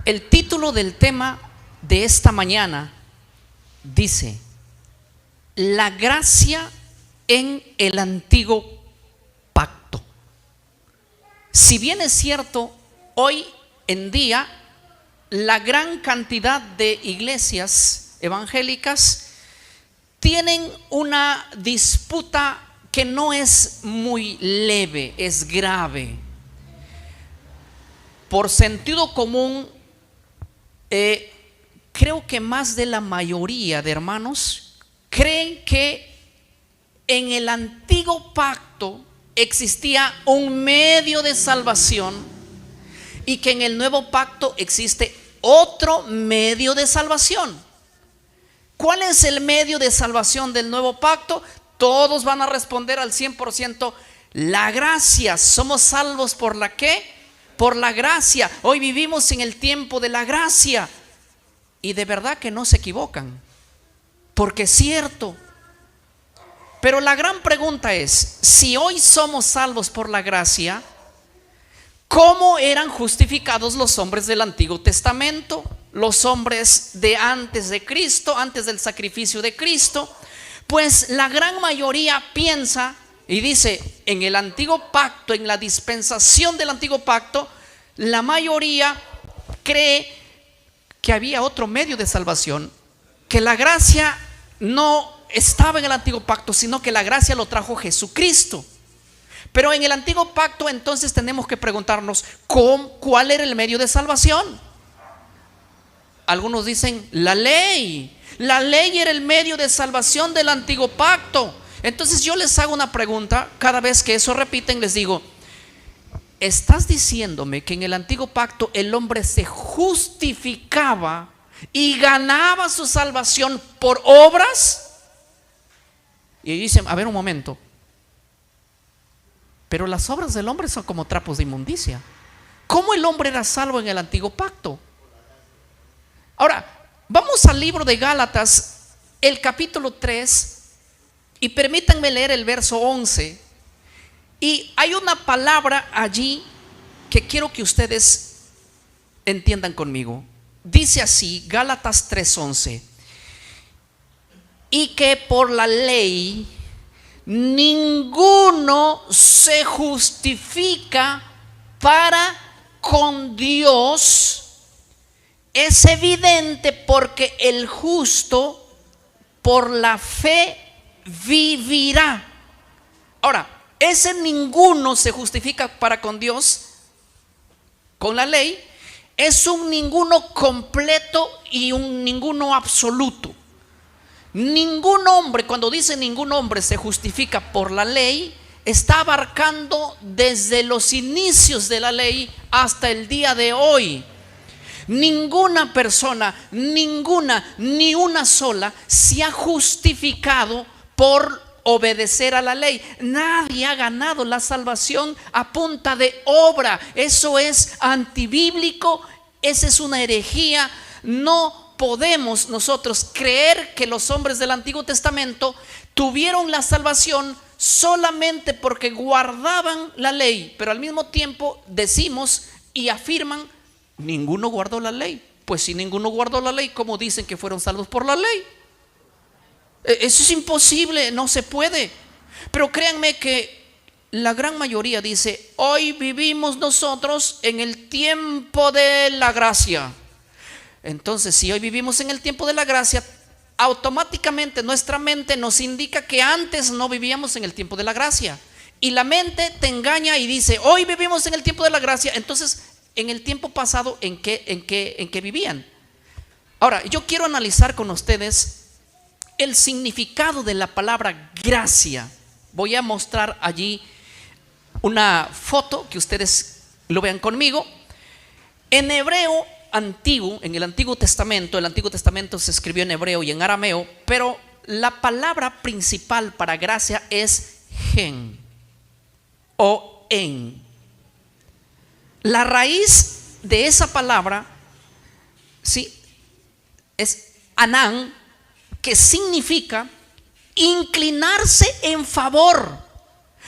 El título del tema de esta mañana dice: la gracia en el antiguo pacto. Si bien es cierto, hoy en día la gran cantidad de iglesias evangélicas tienen una disputa que no es muy leve, es grave. Por sentido común, creo que más de la mayoría de hermanos creen que en el antiguo pacto existía un medio de salvación y que en el nuevo pacto existe otro medio de salvación. ¿Cuál es el medio de salvación del nuevo pacto? Todos van a responder al 100%: la gracia. Somos salvos por la ¿qué? Por la gracia. Hoy vivimos en el tiempo de la gracia. Y de verdad que no se equivocan, porque es cierto. Pero la gran pregunta es: si hoy somos salvos por la gracia, ¿cómo eran justificados los hombres del Antiguo Testamento? Los hombres de antes de Cristo, antes del sacrificio de Cristo. Pues la gran mayoría piensa y dice: en el antiguo pacto, en la dispensación del antiguo pacto, la mayoría cree que había otro medio de salvación, que la gracia no estaba en el antiguo pacto, sino que la gracia lo trajo Jesucristo. Pero en el antiguo pacto entonces tenemos que preguntarnos: ¿cuál era el medio de salvación? Algunos dicen la ley. La ley era el medio de salvación del antiguo pacto. Entonces yo les hago una pregunta, cada vez que eso repiten les digo: ¿estás diciéndome que en el antiguo pacto el hombre se justificaba y ganaba su salvación por obras? Y dicen: a ver un momento, pero las obras del hombre son como trapos de inmundicia. ¿Cómo el hombre era salvo en el antiguo pacto? Ahora, vamos al libro de Gálatas, el capítulo 3, y permítanme leer el verso 11. Y hay una palabra allí que quiero que ustedes entiendan conmigo. Dice así, Gálatas 3:11: y que por la ley ninguno se justifica para con Dios. Es evidente, porque el justo por la fe vivirá. Ahora, ese ninguno se justifica para con Dios, con la ley, es un ninguno completo y un ninguno absoluto. Ningún hombre, cuando dice ningún hombre se justifica por la ley, está abarcando desde los inicios de la ley hasta el día de hoy. Ninguna persona, ni una sola se ha justificado por obedecer a la ley. Nadie ha ganado la salvación a punta de obra. Eso es antibíblico, esa es una herejía. No podemos nosotros creer que los hombres del Antiguo Testamento tuvieron la salvación solamente porque guardaban la ley, pero al mismo tiempo decimos y afirman: ninguno guardó la ley. Pues si ninguno guardó la ley, ¿cómo dicen que fueron salvos por la ley? Eso es imposible, no se puede. Pero créanme que la gran mayoría dice: hoy vivimos nosotros en el tiempo de la gracia. Entonces, si hoy vivimos en el tiempo de la gracia, automáticamente nuestra mente nos indica que antes no vivíamos en el tiempo de la gracia. Y la mente te engaña y dice: hoy vivimos en el tiempo de la gracia. Entonces, en el tiempo pasado, ¿en qué vivían? Ahora, yo quiero analizar con ustedes el significado de la palabra gracia. Voy a mostrar allí una foto que ustedes lo vean conmigo. En hebreo antiguo, en el Antiguo Testamento se escribió en hebreo y en arameo, pero la palabra principal para gracia es gen o en. La raíz de esa palabra, ¿sí?, es anán, que significa inclinarse en favor,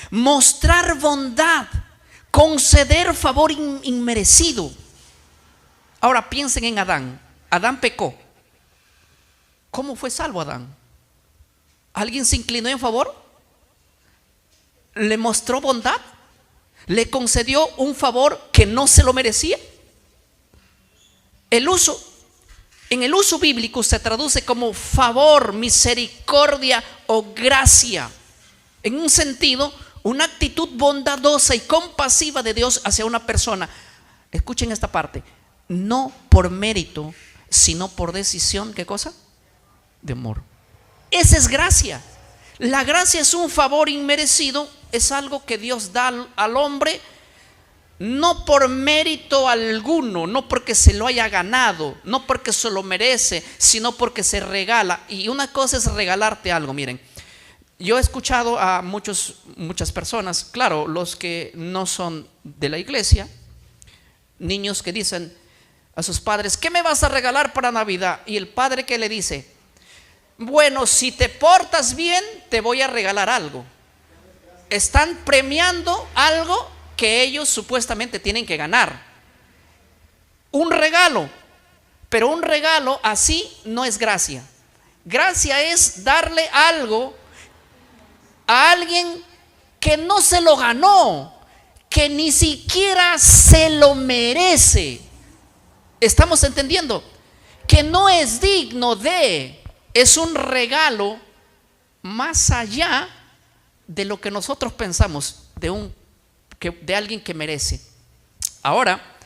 mostrar bondad, conceder favor inmerecido. Ahora piensen en Adán. Adán pecó. ¿Cómo fue salvo Adán? ¿Alguien se inclinó en favor? ¿Le mostró bondad? ¿Le concedió un favor que no se lo merecía? En el uso bíblico se traduce como favor, misericordia o gracia. En un sentido, una actitud bondadosa y compasiva de Dios hacia una persona. Escuchen esta parte. No por mérito, sino por decisión. ¿Qué cosa? De amor. Esa es gracia. La gracia es un favor inmerecido. Es algo que Dios da al hombre, no por mérito alguno, no porque se lo haya ganado, no porque se lo merece, sino porque se regala. Y una cosa es regalarte algo. Miren, yo he escuchado a muchas personas, claro, los que no son de la iglesia, niños que dicen a sus padres: ¿qué me vas a regalar para Navidad? Y el padre, ¿qué le dice? Bueno, si te portas bien, te voy a regalar algo. Están premiando algo que ellos supuestamente tienen que ganar. Un regalo. Pero un regalo así no es gracia. Gracia es darle algo a alguien que no se lo ganó, que ni siquiera se lo merece. ¿Estamos entendiendo? Que no es digno de. Es un regalo más allá de lo que nosotros pensamos de alguien que merece. Ahora,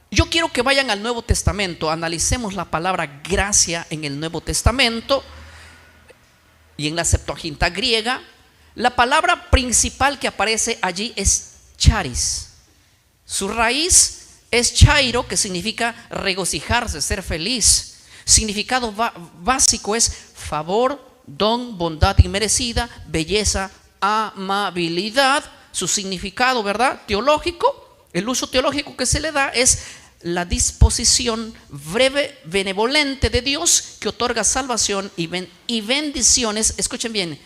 yo quiero que vayan al Nuevo Testamento, analicemos la palabra gracia en el Nuevo Testamento y en la Septuaginta griega. La palabra principal que aparece allí es charis. Su raíz es chairo, que significa regocijarse, ser feliz. Significado básico es favor, don, bondad inmerecida, belleza, amabilidad. Su significado, ¿verdad?, teológico, el uso teológico que se le da es la disposición breve, benevolente de Dios que otorga salvación y bendiciones, escuchen bien,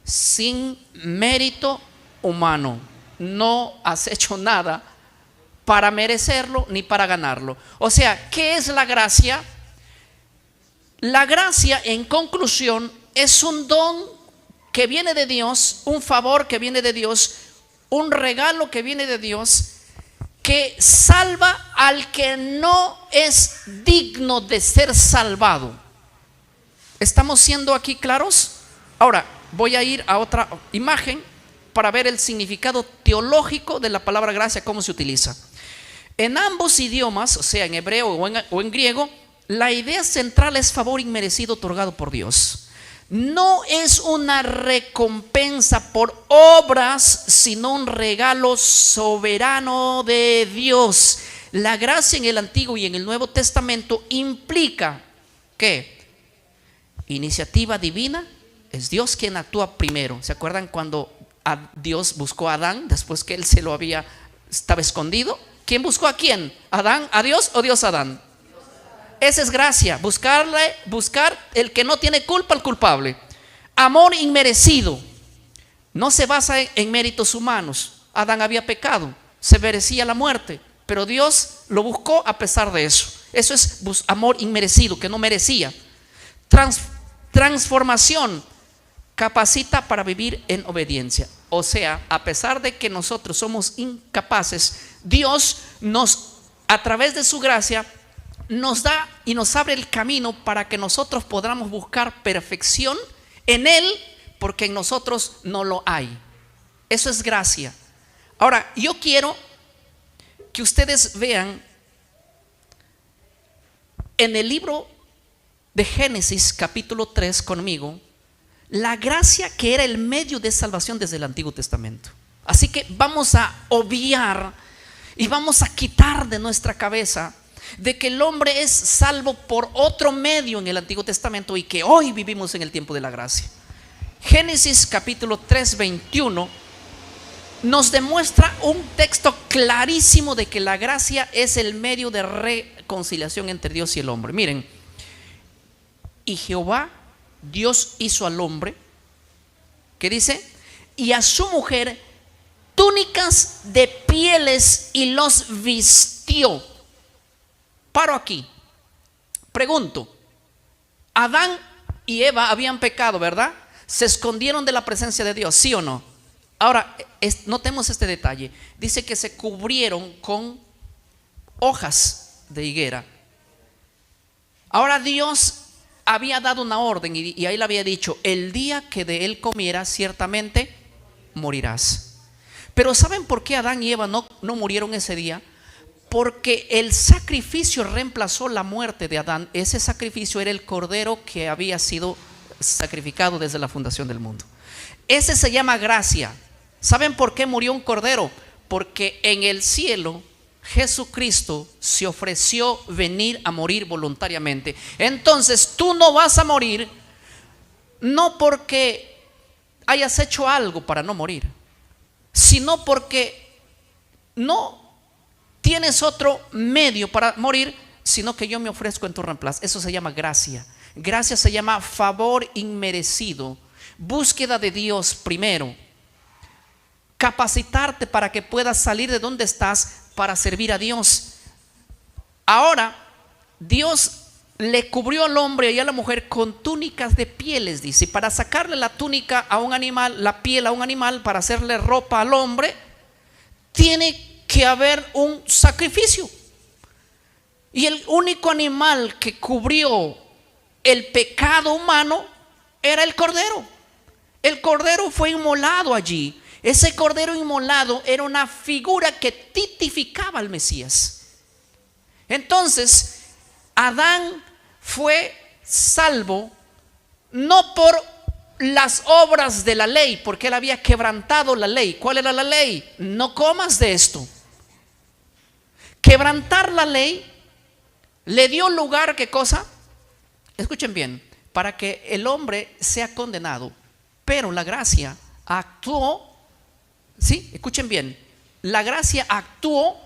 sin mérito humano. No has hecho nada para merecerlo ni para ganarlo. O sea, ¿qué es la gracia? La gracia, en conclusión, es un don que viene de Dios, un favor que viene de Dios, un regalo que viene de Dios, que salva al que no es digno de ser salvado. ¿Estamos siendo aquí claros? Ahora voy a ir a otra imagen para ver el significado teológico de la palabra gracia, cómo se utiliza. En ambos idiomas, o sea, en hebreo o en griego, la idea central es favor inmerecido otorgado por Dios. No es una recompensa por obras, sino un regalo soberano de Dios. La gracia en el Antiguo y en el Nuevo Testamento implica que iniciativa divina, es Dios quien actúa primero. ¿Se acuerdan cuando Dios buscó a Adán después que él estaba escondido? ¿Quién buscó a quién? ¿Adán a Dios o Dios a Adán? Esa es gracia, buscar el que no tiene culpa al culpable. Amor inmerecido, no se basa en méritos humanos. Adán había pecado, se merecía la muerte, pero Dios lo buscó a pesar de eso. Eso es amor inmerecido, que no merecía. Transformación, capacita para vivir en obediencia. O sea, a pesar de que nosotros somos incapaces, Dios a través de su gracia, nos da y nos abre el camino para que nosotros podamos buscar perfección en Él, porque en nosotros no lo hay. Eso es gracia. Ahora, yo quiero que ustedes vean en el libro de Génesis capítulo 3 conmigo, la gracia que era el medio de salvación desde el Antiguo Testamento. Así que vamos a obviar y vamos a quitar de nuestra cabeza de que el hombre es salvo por otro medio en el Antiguo Testamento y que hoy vivimos en el tiempo de la gracia. Génesis capítulo 3, 21 nos demuestra un texto clarísimo de que la gracia es el medio de reconciliación entre Dios y el hombre. Miren, y Jehová Dios hizo al hombre, ¿qué dice? Y a su mujer túnicas de pieles y los vistió. paro aquí. Pregunto, Adán y Eva habían pecado, ¿verdad? Se escondieron de la presencia de Dios, ¿sí o no? Ahora, notemos este detalle. Dice que se cubrieron con hojas de higuera. Ahora Dios había dado una orden y ahí le había dicho: el día que de él comieras, ciertamente morirás. Pero ¿saben por qué Adán y Eva no murieron ese día? Porque el sacrificio reemplazó la muerte de Adán. Ese sacrificio era el cordero que había sido sacrificado desde la fundación del mundo. Ese se llama gracia. ¿Saben por qué murió un cordero? Porque en el cielo Jesucristo se ofreció venir a morir voluntariamente. Entonces tú no vas a morir no porque hayas hecho algo para no morir, sino porque no tienes otro medio para morir, sino que yo me ofrezco en tu reemplazo. Eso se llama gracia. Gracia se llama favor inmerecido. Búsqueda de Dios primero. Capacitarte para que puedas salir de donde estás para servir a Dios. Ahora, Dios le cubrió al hombre y a la mujer con túnicas de pieles, dice. Para sacarle la túnica a un animal, la piel a un animal, para hacerle ropa al hombre, tiene que haber un sacrificio. Y el único animal que cubrió el pecado humano era el cordero. El cordero fue inmolado allí. Ese cordero inmolado era una figura que tipificaba al Mesías. Entonces, Adán fue salvo no por las obras de la ley, porque él había quebrantado la ley. ¿Cuál era la ley? No comas de esto. Quebrantar la ley le dio lugar, ¿qué cosa? Escuchen bien, para que el hombre sea condenado. Pero la gracia actuó. Sí, escuchen bien. La gracia actuó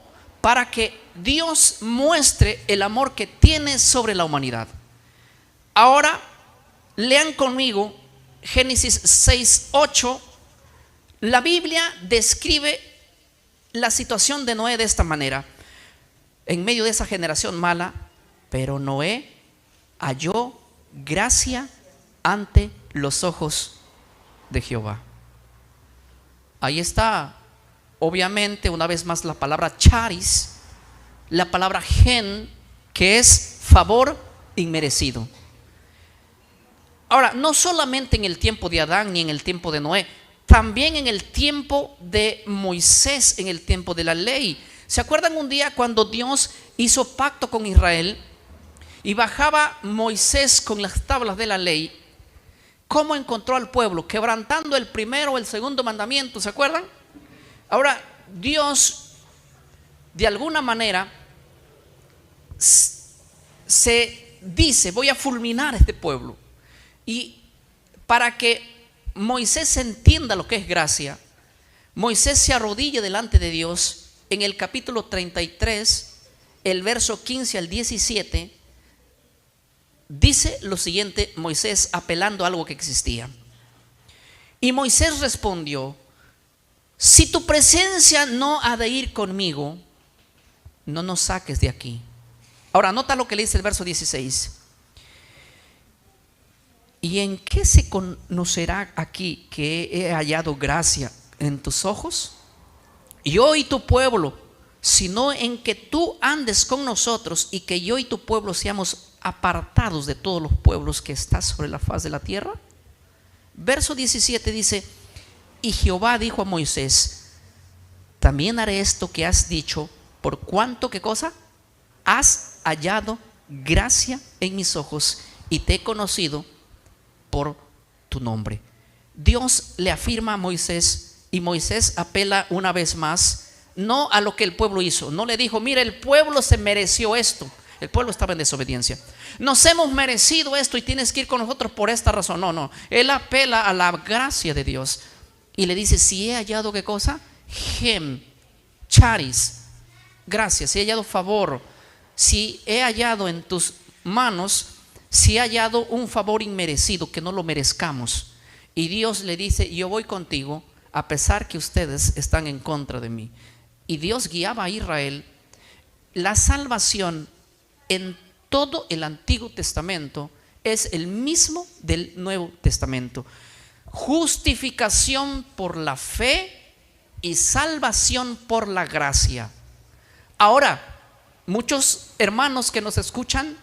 para que Dios muestre el amor que tiene sobre la humanidad. Ahora, lean conmigo Génesis 6:8. La Biblia describe la situación de Noé de esta manera. En medio de esa generación mala, pero Noé halló gracia ante los ojos de Jehová. Ahí está, obviamente, una vez más la palabra charis, la palabra gen, que es favor inmerecido. Ahora, no solamente en el tiempo de Adán ni en el tiempo de Noé, también en el tiempo de Moisés, en el tiempo de la ley. ¿Se acuerdan un día cuando Dios hizo pacto con Israel y bajaba Moisés con las tablas de la ley? ¿Cómo encontró al pueblo? Quebrantando el primero o el segundo mandamiento, ¿se acuerdan? Ahora, Dios, de alguna manera, se dice: voy a fulminar a este pueblo. Y para que Moisés entienda lo que es gracia, Moisés se arrodilla delante de Dios. En el capítulo 33, el verso 15 al 17, dice lo siguiente Moisés, apelando a algo que existía. Y Moisés respondió: si tu presencia no ha de ir conmigo, no nos saques de aquí. Ahora, nota lo que le dice el verso 16. ¿Y en qué se conocerá aquí que he hallado gracia en tus ojos? Yo y tu pueblo, sino en que tú andes con nosotros y que yo y tu pueblo seamos apartados de todos los pueblos que están sobre la faz de la tierra. Verso 17 dice: y Jehová dijo a Moisés: también haré esto que has dicho, por cuanto, ¿qué cosa? Has hallado gracia en mis ojos y te he conocido por tu nombre. Dios le afirma a Moisés, y Moisés apela una vez más, no a lo que el pueblo hizo. No le dijo: mira, el pueblo se mereció esto. El pueblo estaba en desobediencia. Nos hemos merecido esto y tienes que ir con nosotros por esta razón. No, no. Él apela a la gracia de Dios y le dice: si he hallado, ¿qué cosa? Gem, charis, gracia. Si he hallado favor, si he hallado en tus manos, si he hallado un favor inmerecido, que no lo merezcamos. Y Dios le dice: yo voy contigo a pesar que ustedes están en contra de mí. Y Dios guiaba a Israel. La salvación en todo el Antiguo Testamento es el mismo del Nuevo Testamento. Justificación por la fe y salvación por la gracia. Ahora, muchos hermanos que nos escuchan,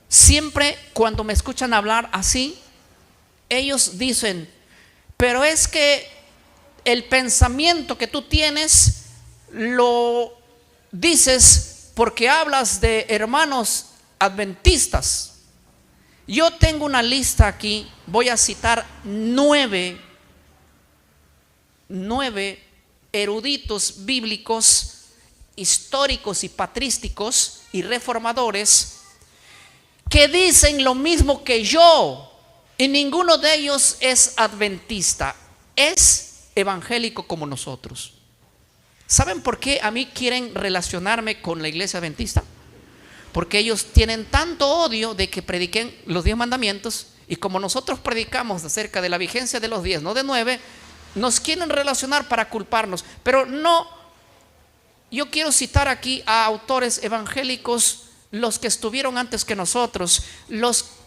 siempre cuando me escuchan hablar así, ellos dicen: pero es que el pensamiento que tú tienes lo dices porque hablas de hermanos adventistas. Yo tengo una lista aquí, voy a citar 9 eruditos bíblicos, históricos y patrísticos y reformadores que dicen lo mismo que yo, y ninguno de ellos es adventista, es evangélico como nosotros. ¿Saben por qué a mí quieren relacionarme con la iglesia adventista? Porque ellos tienen tanto odio de que prediquen los 10 mandamientos, y como nosotros predicamos acerca de la vigencia de los 10, no de 9, nos quieren relacionar para culparnos. Pero no, yo quiero citar aquí a autores evangélicos, los que estuvieron antes que nosotros,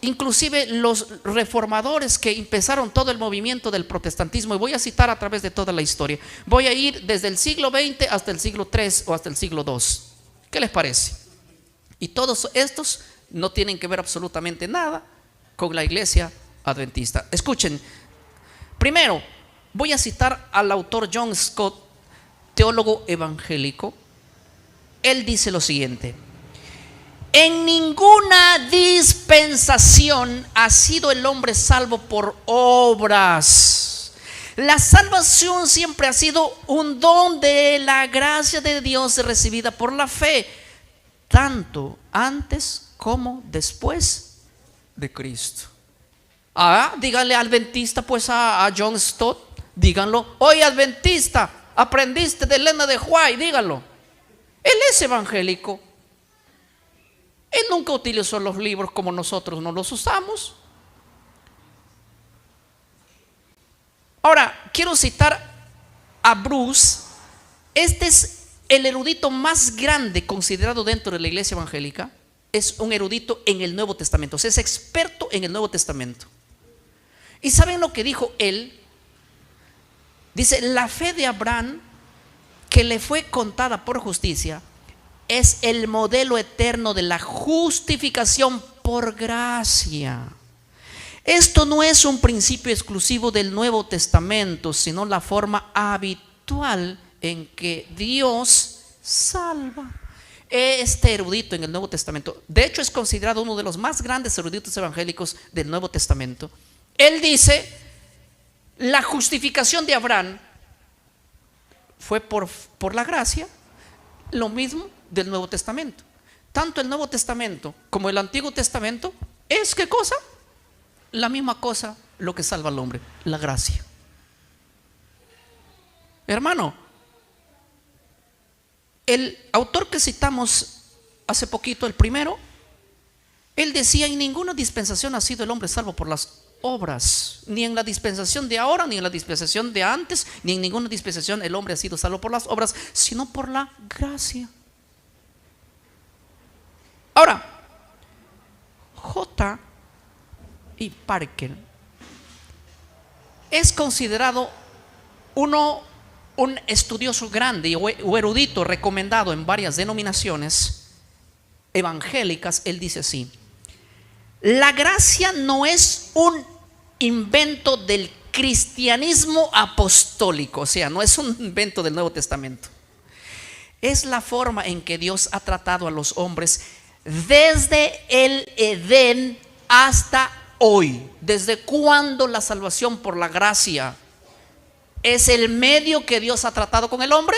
inclusive los reformadores que empezaron todo el movimiento del protestantismo, y voy a citar a través de toda la historia. Voy a ir desde el siglo XX hasta el siglo III o hasta el siglo II. ¿Qué les parece? Y todos estos no tienen que ver absolutamente nada con la iglesia adventista. Escuchen, primero voy a citar al autor John Stott, teólogo evangélico. Él dice lo siguiente: en ninguna dispensación ha sido el hombre salvo por obras. La salvación siempre ha sido un don de la gracia de Dios recibida por la fe, tanto antes como después de Cristo. Díganle adventista pues a John Stott, díganlo: oye adventista, aprendiste de Elena de White, díganlo. Él es evangélico. Él nunca utilizó los libros como nosotros no los usamos. Ahora, quiero citar a Bruce. Este es el erudito más grande considerado dentro de la iglesia evangélica. Es un erudito en el Nuevo Testamento, o sea, es experto en el Nuevo Testamento. ¿Y saben lo que dijo él? Dice: la fe de Abraham, que le fue contada por justicia, es el modelo eterno de la justificación por gracia. Esto no es un principio exclusivo del Nuevo Testamento, sino la forma habitual en que Dios salva. Este erudito en el Nuevo Testamento, de hecho es considerado uno de los más grandes eruditos evangélicos del Nuevo Testamento. Él dice: la justificación de Abraham fue por la gracia, lo mismo del Nuevo Testamento. Tanto el Nuevo Testamento como el Antiguo Testamento es, ¿qué cosa? La misma cosa, lo que salva al hombre, la gracia. Hermano, el autor que citamos hace poquito, el primero, él decía: en ninguna dispensación ha sido el hombre salvo por las obras, ni en la dispensación de ahora, ni en la dispensación de antes, ni en ninguna dispensación el hombre ha sido salvo por las obras, sino por la gracia. Ahora, J. y Parker es considerado un estudioso grande o erudito recomendado en varias denominaciones evangélicas. Él dice así: la gracia no es un invento del cristianismo apostólico, o sea, no es un invento del Nuevo Testamento. Es la forma en que Dios ha tratado a los hombres desde el Edén hasta hoy. ¿Desde cuándo la salvación por la gracia es el medio que Dios ha tratado con el hombre?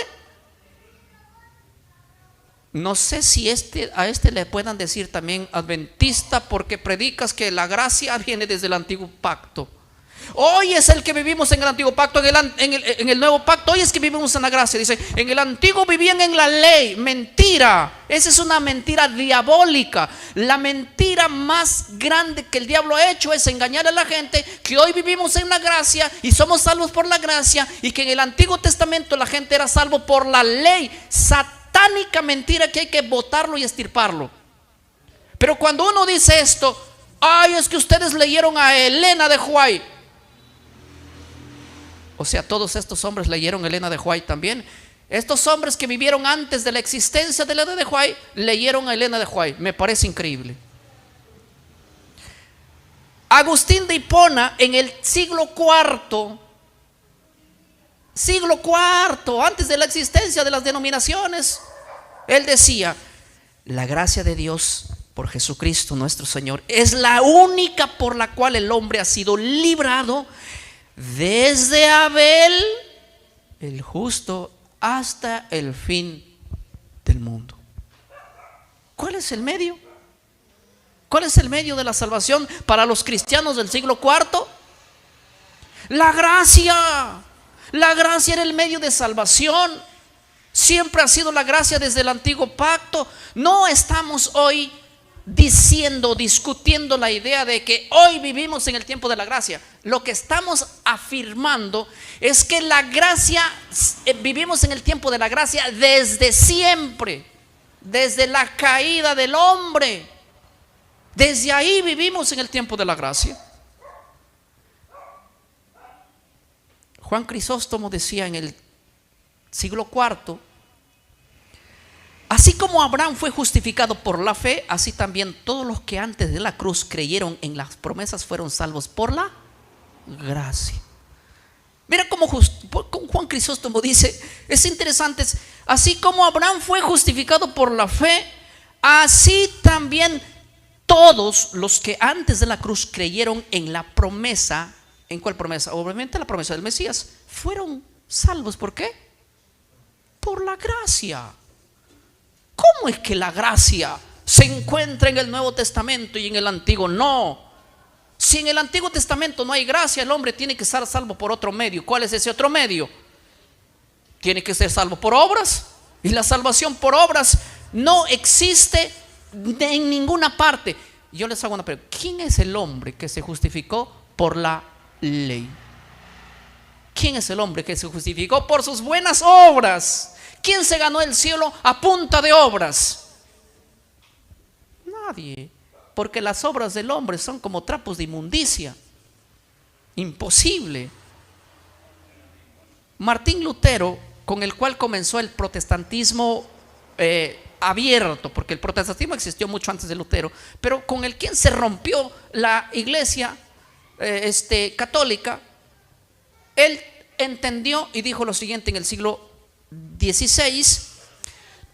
No sé si a este le puedan decir también adventista, porque predicas que la gracia viene desde el antiguo pacto. Hoy es el que vivimos en el antiguo pacto, en el nuevo pacto hoy es que vivimos en la gracia. Dice: en el antiguo vivían en la ley. Mentira. Esa es una mentira diabólica. La mentira más grande que el diablo ha hecho es engañar a la gente que hoy vivimos en la gracia y somos salvos por la gracia, y que en el Antiguo Testamento la gente era salvo por la ley. Satánica mentira que hay que botarlo y estirparlo. Pero cuando uno dice esto, ay, es que ustedes leyeron a Elena de White. O sea, todos estos hombres leyeron a Elena de White también. Estos hombres que vivieron antes de la existencia de Elena de White leyeron a Elena de White. Me parece increíble. Agustín de Hipona en el siglo IV, antes de la existencia de las denominaciones, él decía: la gracia de Dios por Jesucristo nuestro Señor es la única por la cual el hombre ha sido librado desde Abel el justo hasta el fin del mundo. ¿Cuál es el medio? ¿Cuál es el medio de la salvación para los cristianos del siglo IV? La gracia. La gracia era el medio de salvación. Siempre ha sido la gracia desde el antiguo pacto. No estamos hoy discutiendo la idea de que hoy vivimos en el tiempo de la gracia. Lo que estamos afirmando es que la gracia, vivimos en el tiempo de la gracia desde siempre, desde la caída del hombre. Desde ahí vivimos en el tiempo de la gracia. Juan Crisóstomo decía en el siglo IV: así como Abraham fue justificado por la fe, así también todos los que antes de la cruz creyeron en las promesas fueron salvos por la gracia. Mira cómo Juan Crisóstomo dice, es interesante, así como Abraham fue justificado por la fe, así también todos los que antes de la cruz creyeron en la promesa. ¿En cuál promesa? Obviamente la promesa del Mesías. Fueron salvos. ¿Por qué? Por la gracia. ¿Cómo es que la gracia se encuentra en el Nuevo Testamento y en el Antiguo? No. Si en el Antiguo Testamento no hay gracia, el hombre tiene que ser salvo por otro medio. ¿Cuál es ese otro medio? Tiene que ser salvo por obras. Y la salvación por obras no existe en ninguna parte. Yo les hago una pregunta: ¿quién es el hombre que se justificó por la ley? ¿Quién es el hombre que se justificó por sus buenas obras? ¿Quién se ganó el cielo a punta de obras? Nadie, porque las obras del hombre son como trapos de inmundicia. Imposible. Martín Lutero, con el cual comenzó el protestantismo abierto, porque el protestantismo existió mucho antes de Lutero, pero con el quien se rompió la iglesia católica, él entendió y dijo lo siguiente en el siglo XVI: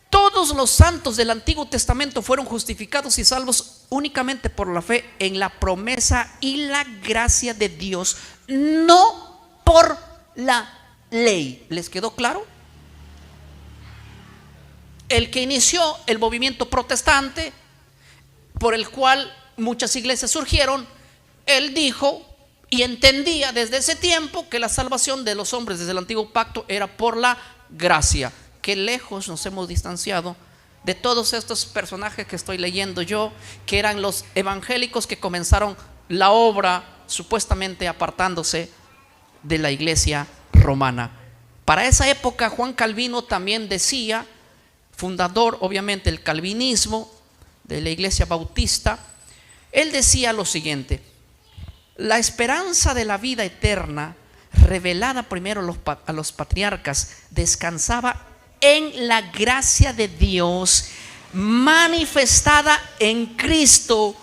todos los santos del Antiguo Testamento fueron justificados y salvos únicamente por la fe en la promesa y la gracia de Dios, no por la ley. ¿Les quedó claro? El que inició el movimiento protestante, por el cual muchas iglesias surgieron, él dijo y entendía desde ese tiempo que la salvación de los hombres desde el antiguo pacto era por la gracia. Qué lejos nos hemos distanciado de todos estos personajes que estoy leyendo yo, que eran los evangélicos que comenzaron la obra supuestamente apartándose de la iglesia romana. Para esa época Juan Calvino también decía, fundador obviamente del calvinismo, de la iglesia bautista, él decía lo siguiente: la esperanza de la vida eterna, revelada primero a los patriarcas, descansaba en la gracia de Dios manifestada en Cristo,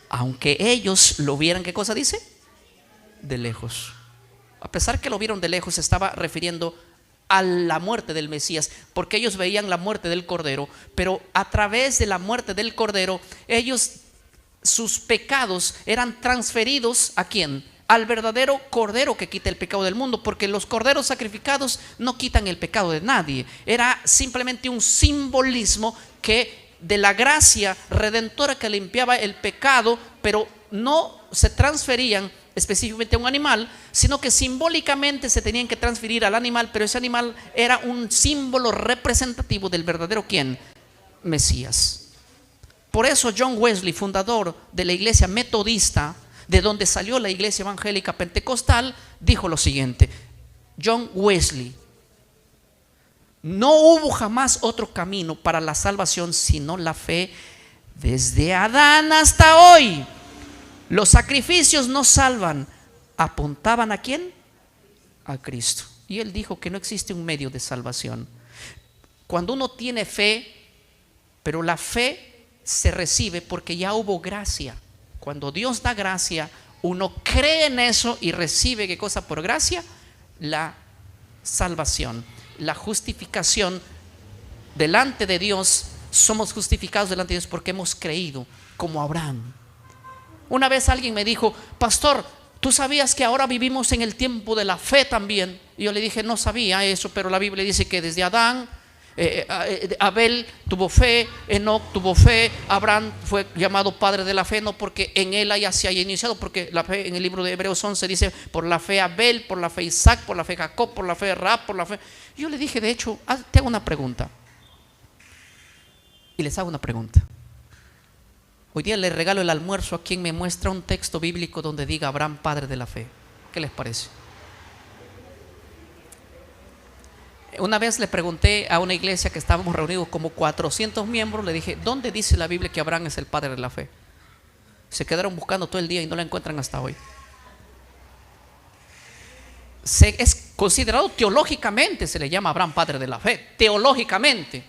aunque ellos lo vieran, ¿qué cosa dice? De lejos. A pesar que lo vieron de lejos, se estaba refiriendo a la muerte del Mesías, porque ellos veían la muerte del Cordero, pero a través de la muerte del Cordero, sus pecados eran transferidos ¿a quién? Al verdadero Cordero que quita el pecado del mundo, porque los corderos sacrificados no quitan el pecado de nadie. Era simplemente un simbolismo de la gracia redentora que limpiaba el pecado, pero no se transferían específicamente a un animal, sino que simbólicamente se tenían que transferir al animal, pero ese animal era un símbolo representativo del verdadero ¿quién? Mesías. Por eso John Wesley, fundador de la iglesia metodista, de donde salió la iglesia evangélica pentecostal, dijo lo siguiente: John Wesley: no hubo jamás otro camino para la salvación sino la fe Desde Adán hasta hoy, los sacrificios no salvan. ¿Apuntaban a quién? A Cristo. Y Él dijo que no existe un medio de salvación. Cuando uno tiene fe, pero la fe se recibe porque ya hubo gracia. Cuando Dios da gracia, uno cree en eso y recibe, ¿qué cosa? Por gracia, la salvación, la justificación delante de Dios. Somos justificados delante de Dios porque hemos creído, como Abraham. Una vez alguien me dijo: pastor, ¿tú sabías que ahora vivimos en el tiempo de la fe también? Y yo le dije: no sabía eso, pero la Biblia dice que desde Adán, Abel tuvo fe, Enoc tuvo fe, Abraham fue llamado padre de la fe, no porque en él se haya iniciado, porque la fe en el libro de Hebreos 11 dice: por la fe Abel, por la fe Isaac, por la fe Jacob, por la fe Rahab, por la fe. Yo le dije, de hecho, te hago una pregunta. Y les hago una pregunta. Hoy día le regalo el almuerzo a quien me muestra un texto bíblico donde diga Abraham padre de la fe. ¿Qué les parece? Una vez le pregunté a una iglesia que estábamos reunidos como 400 miembros, le dije: ¿dónde dice la Biblia que Abraham es el padre de la fe? Se quedaron buscando todo el día y no la encuentran hasta hoy. Es considerado teológicamente, se le llama Abraham padre de la fe, teológicamente.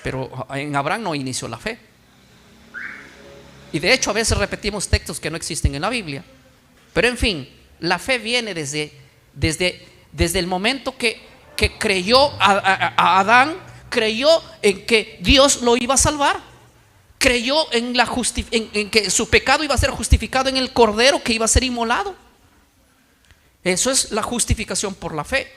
Pero en Abraham no inició la fe. Y de hecho a veces repetimos textos que no existen en la Biblia. Pero en fin, la fe viene desde el momento que creyó a Adán, creyó en que Dios lo iba a salvar, creyó en que su pecado iba a ser justificado en el cordero que iba a ser inmolado. Eso es la justificación por la fe.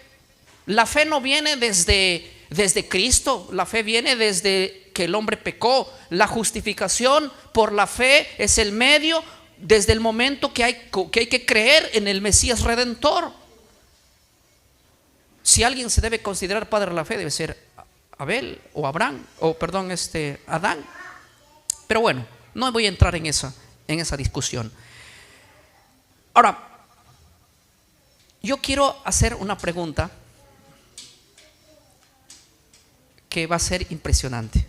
La fe no viene desde Cristo, la fe viene desde que el hombre pecó. La justificación por la fe es el medio desde el momento que hay que creer en el Mesías Redentor. Si alguien se debe considerar padre de la fe, debe ser Abel o Adán. Pero bueno, no voy a entrar en esa discusión. Ahora, yo quiero hacer una pregunta que va a ser impresionante.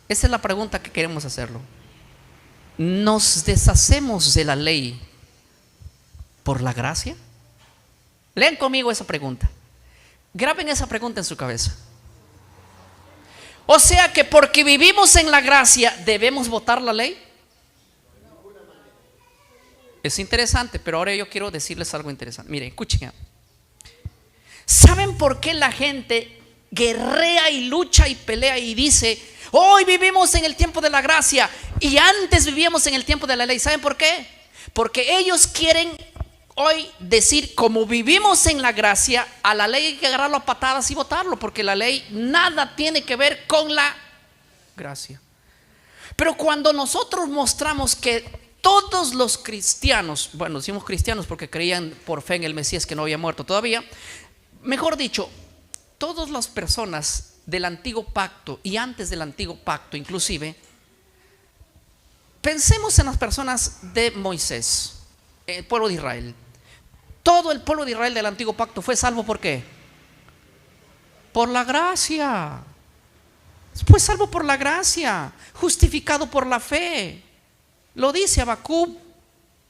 Esa es la pregunta que queremos hacerlo. ¿Nos deshacemos de la ley por la gracia? Lean conmigo esa pregunta. Graben esa pregunta en su cabeza. O sea que porque vivimos en la gracia, ¿debemos votar la ley? Es interesante, pero ahora yo quiero decirles algo interesante. Miren, escuchen. ¿Saben por qué la gente guerrea y lucha y pelea y dice: hoy vivimos en el tiempo de la gracia y antes vivíamos en el tiempo de la ley? ¿Saben por qué? Porque ellos quieren hoy decir: como vivimos en la gracia, a la ley hay que agarrarlo a patadas y votarlo, porque la ley nada tiene que ver con la gracia. Pero cuando nosotros mostramos que todos los cristianos, bueno, decimos cristianos porque creían por fe en el Mesías que no había muerto todavía, mejor dicho, todas las personas del antiguo pacto y antes del antiguo pacto inclusive, pensemos en las personas de Moisés, el pueblo de Israel. Todo el pueblo de Israel del antiguo pacto fue salvo ¿por qué? Por la gracia. Fue salvo por la gracia, justificado por la fe. Lo dice Habacuc: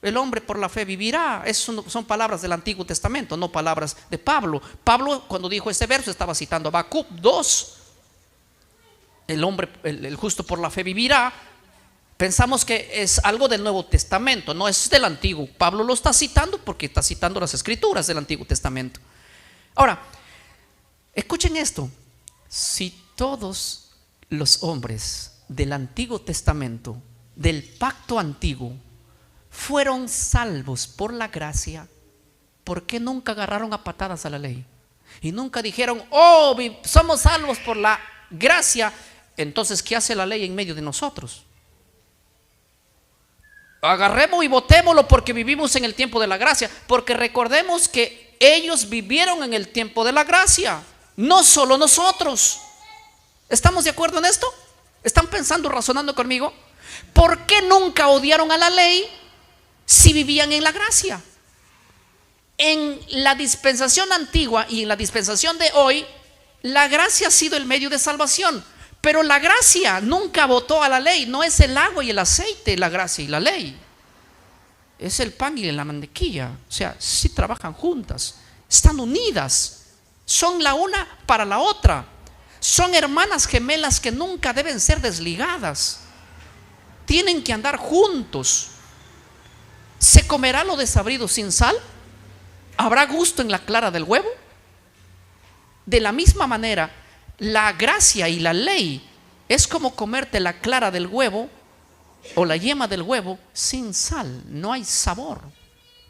el hombre por la fe vivirá. Esas son palabras del Antiguo Testamento, no palabras de Pablo. Pablo, cuando dijo ese verso, estaba citando Habacuc 2. El hombre, el justo por la fe vivirá. Pensamos que es algo del Nuevo Testamento, no es del Antiguo. Pablo lo está citando porque está citando las escrituras del Antiguo Testamento. Ahora, escuchen esto: si todos los hombres del Antiguo Testamento, del pacto antiguo, fueron salvos por la gracia, ¿por qué nunca agarraron a patadas a la ley? Y nunca dijeron: oh, somos salvos por la gracia, entonces ¿qué hace la ley en medio de nosotros? Agarremos y votémoslo porque vivimos en el tiempo de la gracia. Porque recordemos que ellos vivieron en el tiempo de la gracia, no solo nosotros. ¿Estamos de acuerdo en esto? ¿Están pensando, razonando conmigo? ¿Por qué nunca odiaron a la ley si vivían en la gracia? En la dispensación antigua y en la dispensación de hoy, la gracia ha sido el medio de salvación. Pero la gracia nunca votó a la ley. No es el agua y el aceite, la gracia y la ley. Es el pan y la mantequilla. O sea, sí trabajan juntas, están unidas, son la una para la otra. Son hermanas gemelas que nunca deben ser desligadas. Tienen que andar juntos. ¿Se comerá lo desabrido sin sal? ¿Habrá gusto en la clara del huevo? De la misma manera, la gracia y la ley es como comerte la clara del huevo o la yema del huevo sin sal. No hay sabor.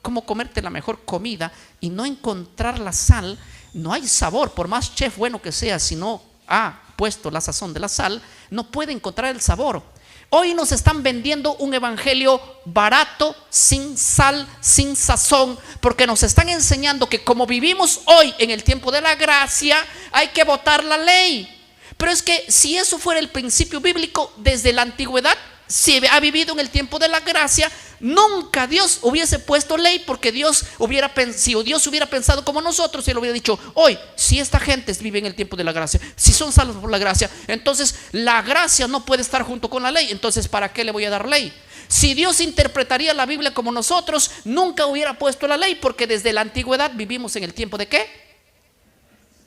Como comerte la mejor comida y no encontrar la sal. No hay sabor. Por más chef bueno que sea, si no ha puesto la sazón de la sal, no puede encontrar el sabor. Hoy nos están vendiendo un evangelio barato, sin sal, sin sazón, porque nos están enseñando que como vivimos hoy en el tiempo de la gracia, hay que votar la ley. Pero es que si eso fuera el principio bíblico desde la antigüedad, si ha vivido en el tiempo de la gracia, nunca Dios hubiese puesto ley, porque si Dios hubiera pensado como nosotros, Él hubiera dicho: hoy, si esta gente vive en el tiempo de la gracia, si son salvos por la gracia, entonces la gracia no puede estar junto con la ley. Entonces, ¿para qué le voy a dar ley? Si Dios interpretaría la Biblia como nosotros, nunca hubiera puesto la ley, porque desde la antigüedad vivimos en el tiempo ¿de qué?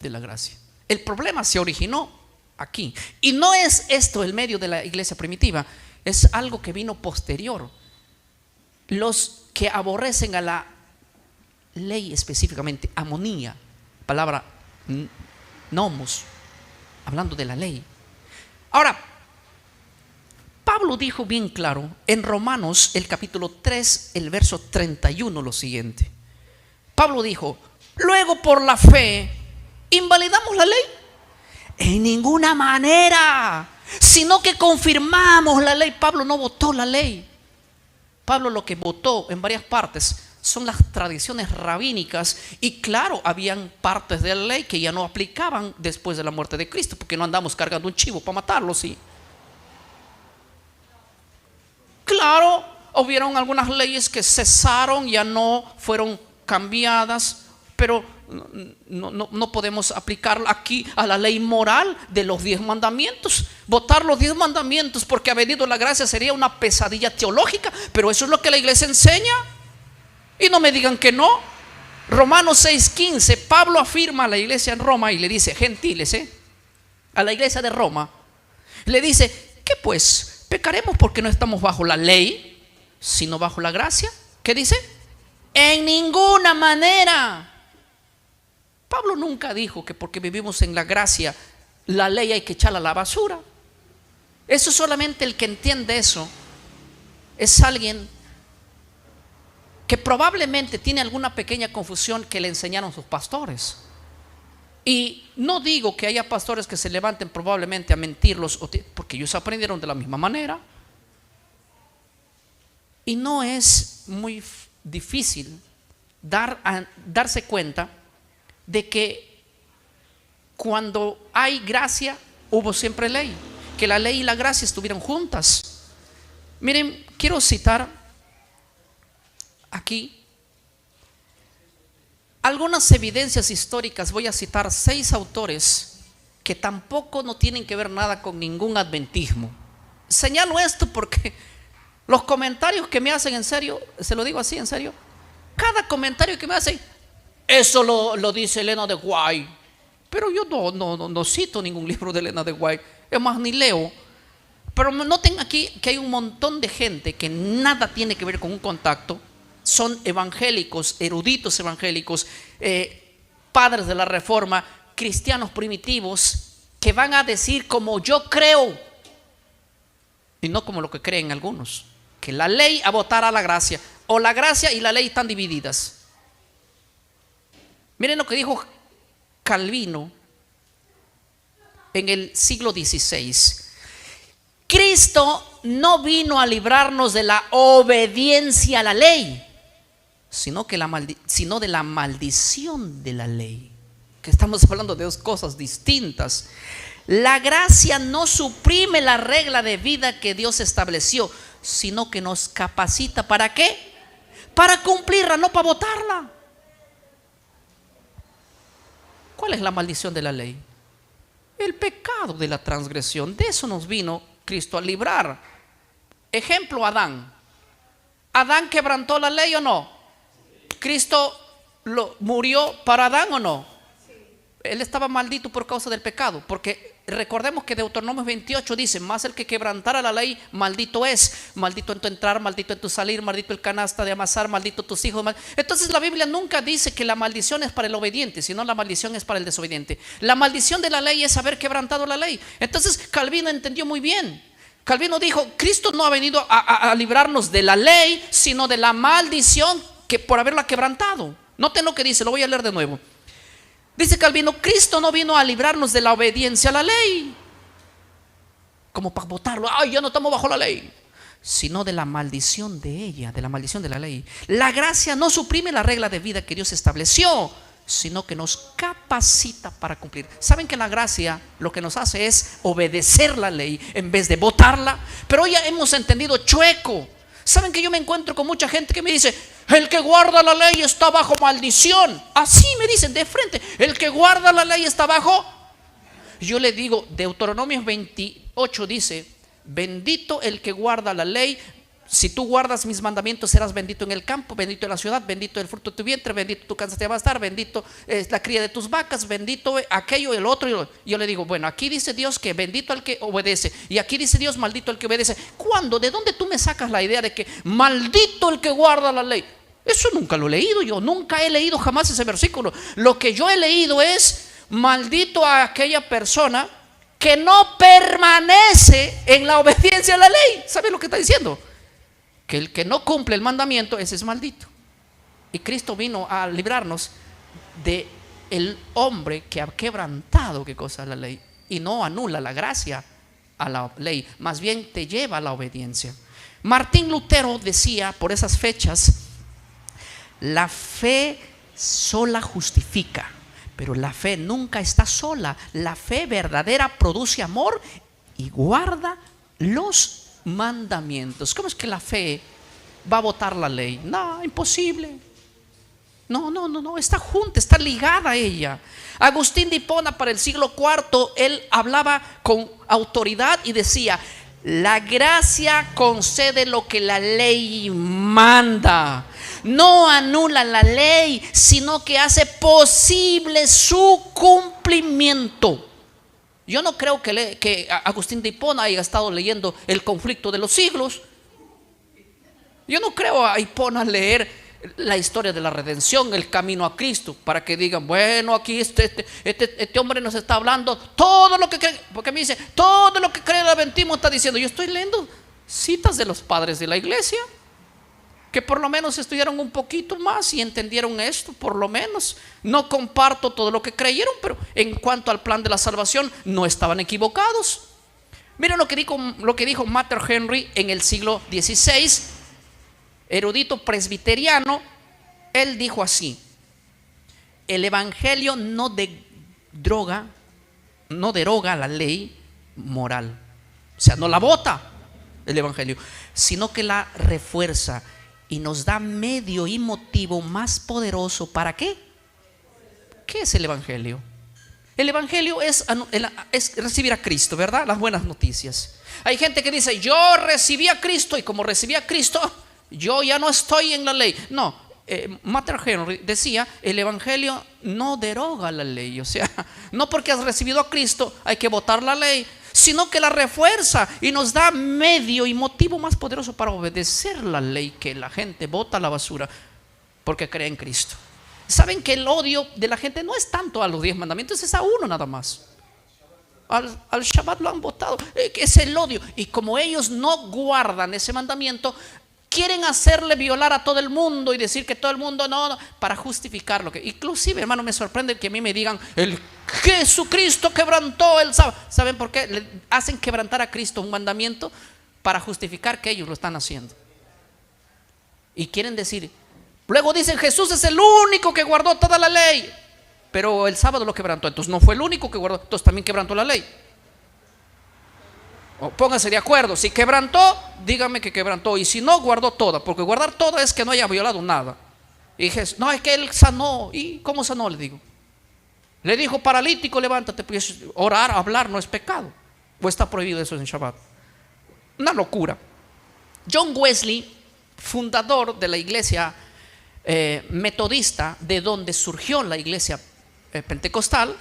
De la gracia. El problema se originó aquí. Y no es esto el medio de la iglesia primitiva, es algo que vino posterior. Los que aborrecen a la ley, específicamente amonía, palabra nomos, hablando de la ley. Ahora, Pablo dijo bien claro en Romanos el capítulo 3, el verso 31, lo siguiente. Pablo dijo: luego por la fe ¿invalidamos la ley? En ninguna manera, sino que confirmamos la ley. Pablo no votó la ley. Pablo lo que votó en varias partes son las tradiciones rabínicas. Y claro, habían partes de la ley que ya no aplicaban después de la muerte de Cristo, porque no andamos cargando un chivo para matarlo, ¿sí? Claro, hubieron algunas leyes que cesaron, ya no fueron cambiadas, pero no podemos aplicar aquí a la ley moral de los 10 mandamientos. Votar los 10 mandamientos porque ha venido la gracia sería una pesadilla teológica, pero eso es lo que la iglesia enseña. Y no me digan que no. Romanos 6:15, Pablo afirma a la iglesia en Roma y le dice: gentiles, a la iglesia de Roma, le dice: ¿qué pues? ¿Pecaremos porque no estamos bajo la ley, sino bajo la gracia? ¿Qué dice? En ninguna manera. Pablo nunca dijo que porque vivimos en la gracia, la ley hay que echarla a la basura. Eso solamente el que entiende eso es alguien que probablemente tiene alguna pequeña confusión que le enseñaron sus pastores. Y no digo que haya pastores que se levanten probablemente a mentirlos, porque ellos aprendieron de la misma manera. Y no es muy difícil darse cuenta de que cuando hay gracia hubo siempre ley, que la ley y la gracia estuvieron juntas. Miren, quiero citar aquí algunas evidencias históricas. Voy a citar 6 autores que tampoco no tienen que ver nada con ningún adventismo. Señalo esto porque los comentarios que me hacen, en serio, se lo digo así, en serio, cada comentario que me hacen: eso lo dice Elena de White. Pero yo no cito ningún libro de Elena de White, es más, ni leo. Pero noten aquí que hay un montón de gente que nada tiene que ver con un contacto. Son evangélicos, eruditos evangélicos, padres de la reforma, cristianos primitivos, que van a decir como yo creo y no como lo que creen algunos, que la ley a votar a la gracia, o la gracia y la ley están divididas. Miren lo que dijo Calvino en el siglo XVI: Cristo no vino a librarnos de la obediencia a la ley, sino de la maldición de la ley. Que estamos hablando de 2 cosas distintas. La gracia no suprime la regla de vida que Dios estableció, sino que nos capacita. ¿Para qué? Para cumplirla, no para votarla. ¿Cuál es la maldición de la ley? El pecado de la transgresión. De eso nos vino Cristo a librar. Ejemplo, Adán. ¿Adán quebrantó la ley o no? ¿Cristo murió para Adán o no? Él estaba maldito por causa del pecado, porque recordemos que Deuteronomio 28 dice: más el que quebrantara la ley, maldito es. Maldito en tu entrar, maldito en tu salir, maldito el canasta de amasar, maldito tus hijos. Entonces la Biblia nunca dice que la maldición es para el obediente, sino la maldición es para el desobediente. La maldición de la ley es haber quebrantado la ley. Entonces Calvino entendió muy bien. Calvino dijo: Cristo no ha venido a librarnos de la ley, sino de la maldición que por haberla quebrantado. Noten lo que dice, lo voy a leer de nuevo. Dice Calvino: Cristo no vino a librarnos de la obediencia a la ley, como para botarlo, ay, ya no estamos bajo la ley, sino de la maldición de ella, de la maldición de la ley. La gracia no suprime la regla de vida que Dios estableció, sino que nos capacita para cumplir. ¿Saben que la gracia lo que nos hace es obedecer la ley en vez de botarla? Pero hoy ya hemos entendido chueco. ¿Saben que yo me encuentro con mucha gente que me dice: el que guarda la ley está bajo maldición? Así me dicen de frente: el que guarda la ley está bajo. Yo le digo, Deuteronomio 28 dice: bendito el que guarda la ley. Si tú guardas mis mandamientos, serás bendito en el campo, bendito en la ciudad, bendito el fruto de tu vientre, bendito tu cansa te va a estar, bendito es la cría de tus vacas, bendito aquello, el otro. Yo le digo: bueno, aquí dice Dios que bendito el que obedece, y aquí dice Dios maldito el que obedece. ¿Cuándo? ¿De dónde tú me sacas la idea de que maldito el que guarda la ley? Eso nunca lo he leído yo, nunca he leído jamás ese versículo. Lo que yo he leído es: maldito a aquella persona que no permanece en la obediencia a la ley. ¿Sabes lo que está diciendo? Que el que no cumple el mandamiento, ese es maldito. Y Cristo vino a librarnos de el hombre que ha quebrantado, ¿qué cosa? La ley. Y no anula la gracia a la ley, más bien te lleva a la obediencia. Martín Lutero decía por esas fechas: la fe sola justifica, pero la fe nunca está sola. La fe verdadera produce amor y guarda los mandamientos. ¿Cómo es que la fe va a botar la ley? No, imposible. No, está junta, está ligada a ella. Agustín de Hipona, para el siglo IV, él hablaba con autoridad y decía: la gracia concede lo que la ley manda, no anula la ley, sino que hace posible su cumplimiento. Yo no creo que Agustín de Hipona haya estado leyendo El conflicto de los siglos. Yo no creo a Hipona leer la historia de la redención, el camino a Cristo, para que digan: bueno, aquí este hombre nos está hablando todo lo que cree, porque me dice: todo lo que cree el Adventismo está diciendo. Yo estoy leyendo citas de los padres de la iglesia, que por lo menos estudiaron un poquito más y entendieron esto, por lo menos. No comparto todo lo que creyeron, pero en cuanto al plan de la salvación no estaban equivocados. Miren lo que dijo Mater Henry en el siglo XVI, erudito presbiteriano. Él dijo así: el evangelio no deroga la ley moral, o sea, no la bota el evangelio, sino que la refuerza y nos da medio y motivo más poderoso. ¿Para qué? ¿Qué es el evangelio? El evangelio es recibir a Cristo, ¿verdad? Las buenas noticias. Hay gente que dice: yo recibí a Cristo, y como recibí a Cristo, yo ya no estoy en la ley. No, Mater Henry decía: el evangelio no deroga la ley. O sea, no porque has recibido a Cristo hay que botar la ley, sino que la refuerza y nos da medio y motivo más poderoso para obedecer la ley, que la gente bota a la basura porque cree en Cristo. Saben que el odio de la gente no es tanto a los 10 mandamientos, es a uno nada más. Al Shabbat lo han votado, que es el odio. Y como ellos no guardan ese mandamiento, quieren hacerle violar a todo el mundo y decir que todo el mundo no, para justificar lo que. Inclusive, hermano, me sorprende que a mí me digan: el Jesucristo quebrantó el sábado. ¿Saben por qué? Le hacen quebrantar a Cristo un mandamiento para justificar que ellos lo están haciendo. Y quieren decir, luego dicen: Jesús es el único que guardó toda la ley, pero el sábado lo quebrantó. Entonces no fue el único que guardó, entonces también quebrantó la ley. O pónganse de acuerdo: si quebrantó, dígame que quebrantó, y si no, guardó toda, porque guardar toda es que no haya violado nada. Y Jesús: no, es que él sanó. ¿Y cómo sanó? Le digo: Le dijo: paralítico, levántate. Pues orar, hablar no es pecado. ¿O está prohibido eso en Shabbat? Una locura. John Wesley, fundador de la iglesia metodista, de donde surgió la iglesia pentecostal,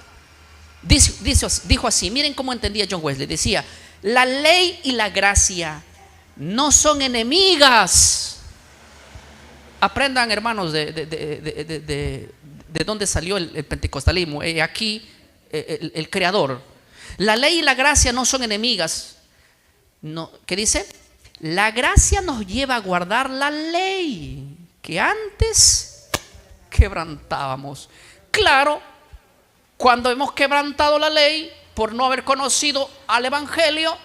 dijo así. Miren cómo entendía John Wesley. Decía: la ley y la gracia no son enemigas. Aprendan, hermanos, de dónde salió el pentecostalismo. Aquí el creador. La ley y la gracia no son enemigas. No, ¿qué dice? La gracia nos lleva a guardar la ley que antes quebrantábamos. Claro, cuando hemos quebrantado la ley por no haber conocido al evangelio,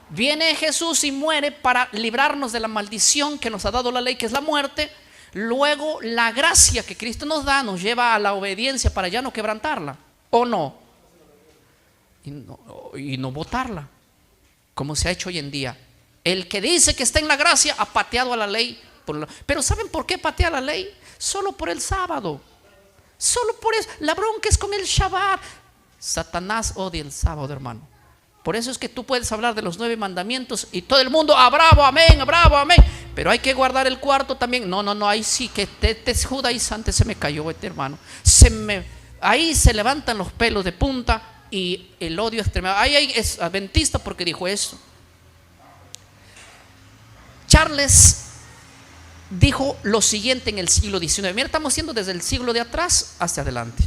viene Jesús y muere para librarnos de la maldición que nos ha dado la ley, que es la muerte. Luego la gracia que Cristo nos da nos lleva a la obediencia para ya no quebrantarla, ¿o no? Y no botarla, como se ha hecho hoy en día. El que dice que está en la gracia ha pateado a la ley. Pero ¿saben por qué patea la ley? Solo por el sábado. Solo por eso. La bronca es con el Shabbat. Satanás odia el sábado, hermano. Por eso es que tú puedes hablar de los 9 mandamientos y todo el mundo: ¡ah, bravo, amén, bravo, amén! Pero hay que guardar el cuarto también. No, ahí sí que te judaizante se me cayó, hermano. Ahí se levantan los pelos de punta y el odio extremo. Ahí es adventista porque dijo eso. Charles dijo lo siguiente en el siglo XIX. Mira, estamos yendo desde el siglo de atrás hacia adelante.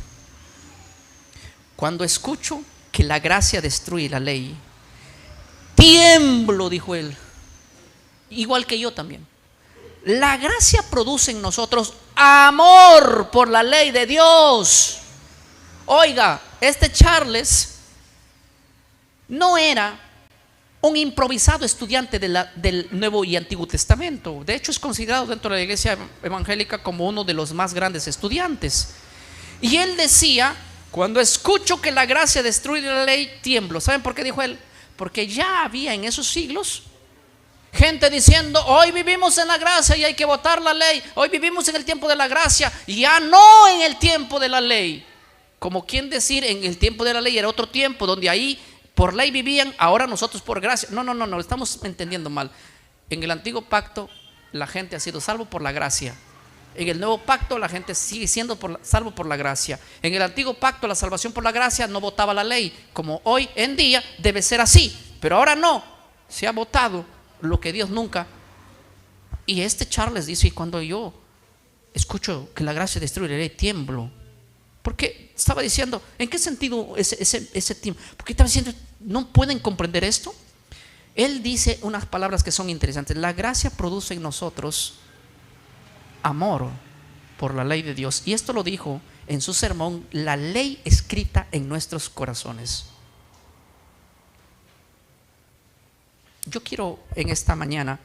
Cuando escucho que la gracia destruye la ley, tiemblo, dijo él. Igual que yo también. La gracia produce en nosotros amor por la ley de Dios. Oiga, este Charles no era un improvisado estudiante del Nuevo y Antiguo Testamento. De hecho, es considerado dentro de la iglesia evangélica como uno de los más grandes estudiantes. Y él decía: cuando escucho que la gracia destruye la ley, tiemblo. ¿Saben por qué dijo él? Porque ya había en esos siglos gente diciendo: hoy vivimos en la gracia y hay que votar la ley. Hoy vivimos en el tiempo de la gracia y ya no en el tiempo de la ley. Como quien decir, en el tiempo de la ley era otro tiempo donde ahí por ley vivían, ahora nosotros por gracia. No, estamos entendiendo mal. En el antiguo pacto la gente ha sido salvo por la gracia. En el nuevo pacto la gente sigue siendo salvo por la gracia. En el antiguo pacto la salvación por la gracia no votaba la ley, como hoy en día debe ser así. Pero ahora no, se ha votado lo que Dios nunca. Y este Charles dice: y cuando yo escucho que la gracia destruye la ley, tiemblo. Porque estaba diciendo, ¿en qué sentido ese tiempo? Porque estaba diciendo, ¿no pueden comprender esto? Él dice unas palabras que son interesantes. La gracia produce en nosotros amor por la ley de Dios. Y esto lo dijo en su sermón: la ley escrita en nuestros corazones. Yo quiero en esta mañana,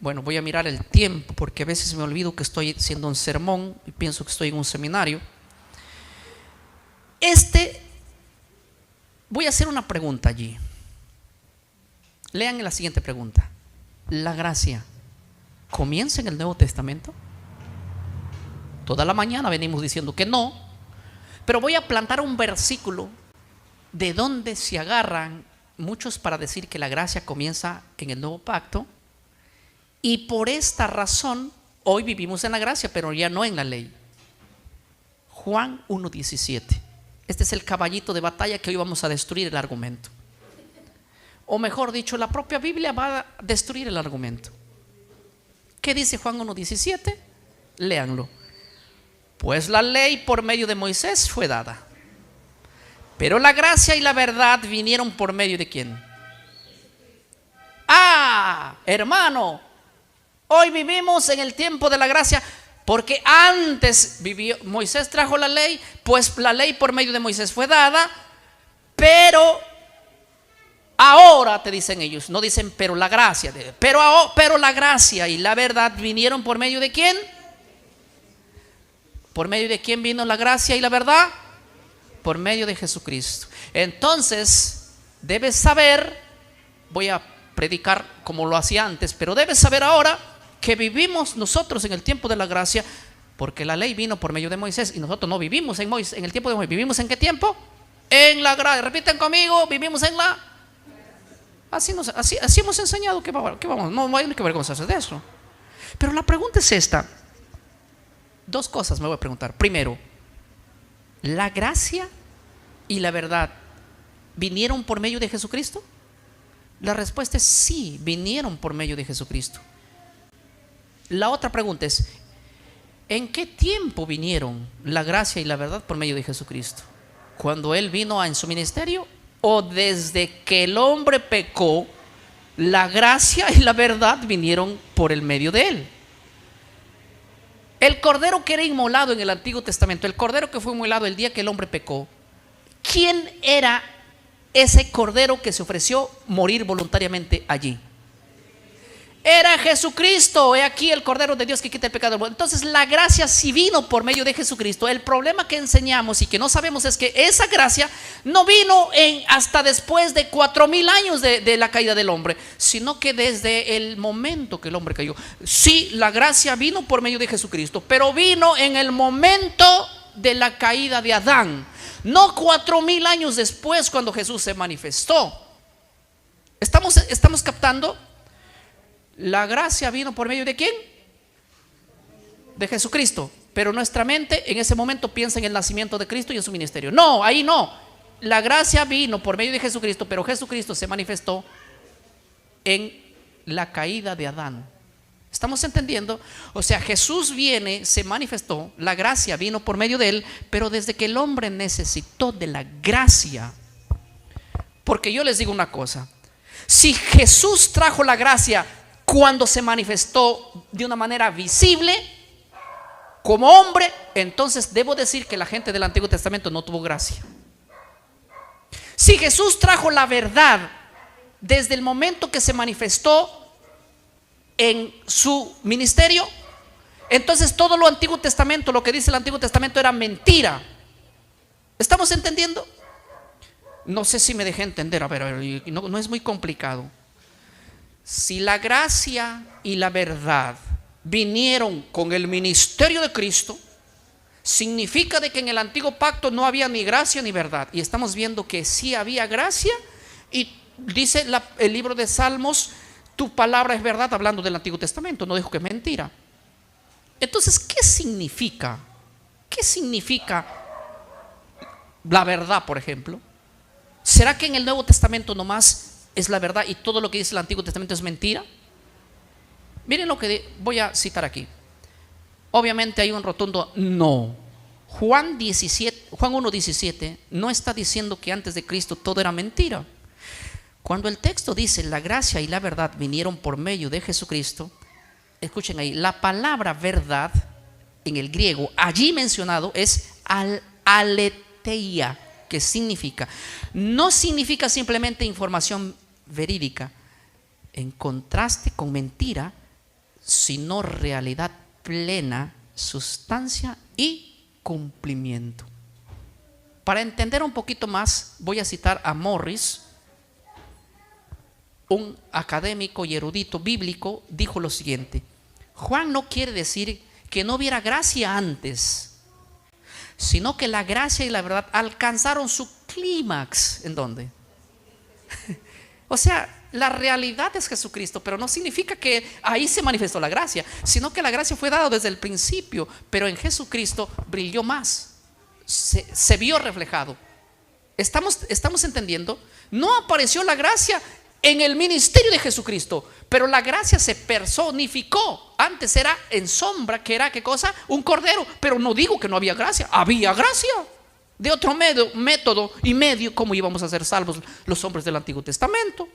voy a mirar el tiempo porque a veces me olvido que estoy haciendo un sermón y pienso que estoy en un seminario. Voy a hacer una pregunta allí. Lean la siguiente pregunta: ¿la gracia comienza en el Nuevo Testamento? Toda la mañana venimos diciendo que no, pero voy a plantar un versículo de donde se agarran muchos para decir que la gracia comienza en el Nuevo Pacto. Y por esta razón hoy vivimos en la gracia, pero ya no en la ley. Juan 1:17. Este es el caballito de batalla que hoy vamos a destruir el argumento. O mejor dicho, la propia Biblia va a destruir el argumento. ¿Qué dice Juan 1:17? Léanlo. Pues la ley por medio de Moisés fue dada, pero la gracia y la verdad vinieron por medio de ¿quién? Hermano, hoy vivimos en el tiempo de la gracia, porque antes Moisés trajo la ley, pues la ley por medio de Moisés fue dada, pero ahora, te dicen ellos, no dicen pero la gracia, pero la gracia y la verdad vinieron por medio de ¿quién? ¿Por medio de quién vino la gracia y la verdad? Por medio de Jesucristo. Entonces, debes saber, voy a predicar como lo hacía antes, pero debes saber ahora que vivimos nosotros en el tiempo de la gracia, Porque la ley vino por medio de Moisés y nosotros no vivimos en Moisés, en el tiempo de Moisés. ¿Vivimos en qué tiempo? En la gracia. Repiten conmigo, vivimos en la... Así hemos enseñado que vamos, no hay que avergonzarse de eso. Pero la pregunta es esta. Dos cosas me voy a preguntar. Primero, ¿la gracia y la verdad vinieron por medio de Jesucristo? La respuesta es sí, vinieron por medio de Jesucristo. La otra pregunta es, ¿en qué tiempo vinieron la gracia y la verdad por medio de Jesucristo? ¿Cuando Él vino en su ministerio? ¿O desde que el hombre pecó, la gracia y la verdad vinieron por el medio de Él? El cordero que era inmolado en el Antiguo Testamento, el cordero que fue inmolado el día que el hombre pecó, ¿quién era ese cordero que se ofreció morir voluntariamente allí? Era Jesucristo. He aquí el Cordero de Dios que quita el pecado del mundo. Entonces la gracia sí vino por medio de Jesucristo. El problema que enseñamos y que no sabemos es que esa gracia no vino hasta después de 4000 años de la caída del hombre, sino que desde el momento que el hombre cayó. Sí, la gracia vino por medio de Jesucristo, pero vino en el momento de la caída de Adán, no 4000 años después, cuando Jesús se manifestó. ¿Estamos captando? La gracia vino por medio de ¿quién? De Jesucristo. Pero nuestra mente en ese momento piensa en el nacimiento de Cristo y en su ministerio. No, ahí no. La gracia vino por medio de Jesucristo, pero Jesucristo se manifestó en la caída de Adán. ¿Estamos entendiendo? O sea, Jesús viene, se manifestó, la gracia vino por medio de Él, pero desde que el hombre necesitó de la gracia. Porque yo les digo una cosa: si Jesús trajo la gracia cuando se manifestó de una manera visible como hombre, entonces debo decir que la gente del Antiguo Testamento no tuvo gracia. Si Jesús trajo la verdad desde el momento que se manifestó en su ministerio, entonces todo lo Antiguo Testamento, lo que dice el Antiguo Testamento, era mentira. ¿Estamos entendiendo? No sé si me dejé entender. A ver, no es muy complicado. Si la gracia y la verdad vinieron con el ministerio de Cristo, significa de que en el antiguo pacto no había ni gracia ni verdad. Y estamos viendo que sí había gracia. Y dice el libro de Salmos: tu palabra es verdad, hablando del Antiguo Testamento, no dijo que es mentira. Entonces, ¿qué significa? ¿Qué significa la verdad, por ejemplo? ¿Será que en el Nuevo Testamento nomás es la verdad y todo lo que dice el Antiguo Testamento es mentira? Miren lo que voy a citar aquí. Obviamente hay un rotundo no. Juan 1:17 no está diciendo que antes de Cristo todo era mentira. Cuando el texto dice la gracia y la verdad vinieron por medio de Jesucristo, escuchen ahí, la palabra verdad en el griego allí mencionado es aletheia, que significa, no significa simplemente información verídica en contraste con mentira, sino realidad plena, sustancia y cumplimiento. Para entender un poquito más, voy a citar a Morris, un académico y erudito bíblico. Dijo lo siguiente: Juan no quiere decir que no hubiera gracia antes, sino que la gracia y la verdad alcanzaron su clímax. ¿En dónde? O sea, la realidad es Jesucristo, pero no significa que ahí se manifestó la gracia, sino que la gracia fue dada desde el principio, pero en Jesucristo brilló más, se vio reflejado. ¿Estamos entendiendo? No apareció la gracia en el ministerio de Jesucristo, pero la gracia se personificó. Antes era en sombra, que era ¿qué cosa? Un cordero. Pero no digo que no había gracia, había gracia. De otro método y medio, ¿cómo íbamos a ser salvos los hombres del Antiguo Testamento?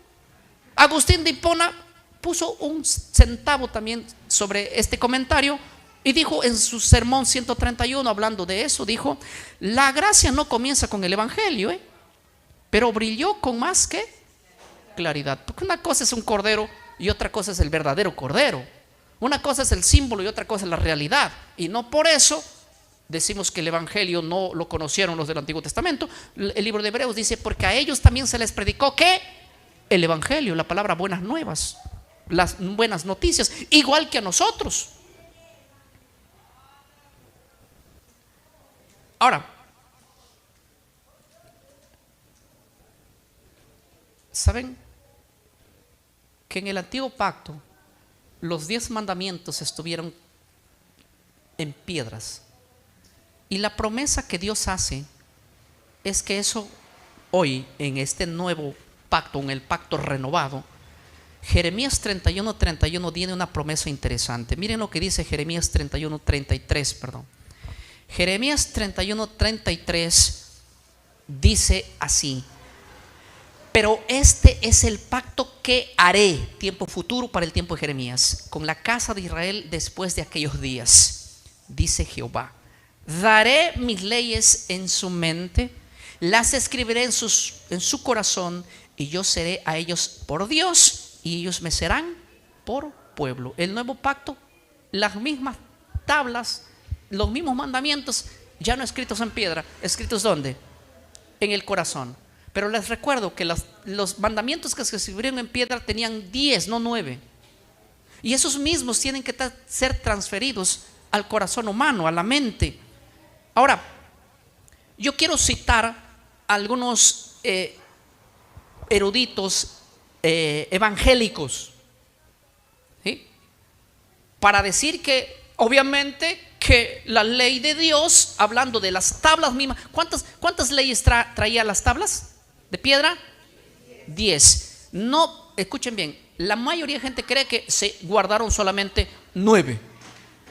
Agustín de Hipona puso un centavo también sobre este comentario y dijo en su sermón 131, hablando de eso, dijo: la gracia no comienza con el evangelio, pero brilló con más que claridad. Porque una cosa es un cordero y otra cosa es el verdadero cordero. Una cosa es el símbolo y otra cosa es la realidad. Y no por eso decimos que el evangelio no lo conocieron los del Antiguo Testamento. El libro de Hebreos dice: porque a ellos también se les predicó que el evangelio, la palabra buenas nuevas, las buenas noticias, igual que a nosotros. Ahora, ¿saben que en el antiguo pacto los 10 mandamientos estuvieron en piedras? Y la promesa que Dios hace es que eso hoy, en este nuevo pacto, en el pacto renovado, Jeremías 31:31 tiene una promesa interesante. Miren lo que dice Jeremías 31:33, perdón. Jeremías 31:33 dice así: pero este es el pacto que haré, tiempo futuro para el tiempo de Jeremías, con la casa de Israel después de aquellos días, dice Jehová. Daré mis leyes en su mente, las escribiré en su corazón, y yo seré a ellos por Dios, y ellos me serán por pueblo. El nuevo pacto, las mismas tablas, los mismos mandamientos, ya no escritos en piedra, escritos ¿dónde? En el corazón. Pero les recuerdo que los mandamientos que se escribieron en piedra tenían 10, no 9. Y esos mismos tienen que ser transferidos al corazón humano, a la mente. Ahora, yo quiero citar algunos eruditos evangélicos, ¿sí? Para decir que obviamente que la ley de Dios, hablando de las tablas mismas, ¿cuántas leyes traía las tablas de piedra? 10. No, escuchen bien, la mayoría de gente cree que se guardaron solamente 9.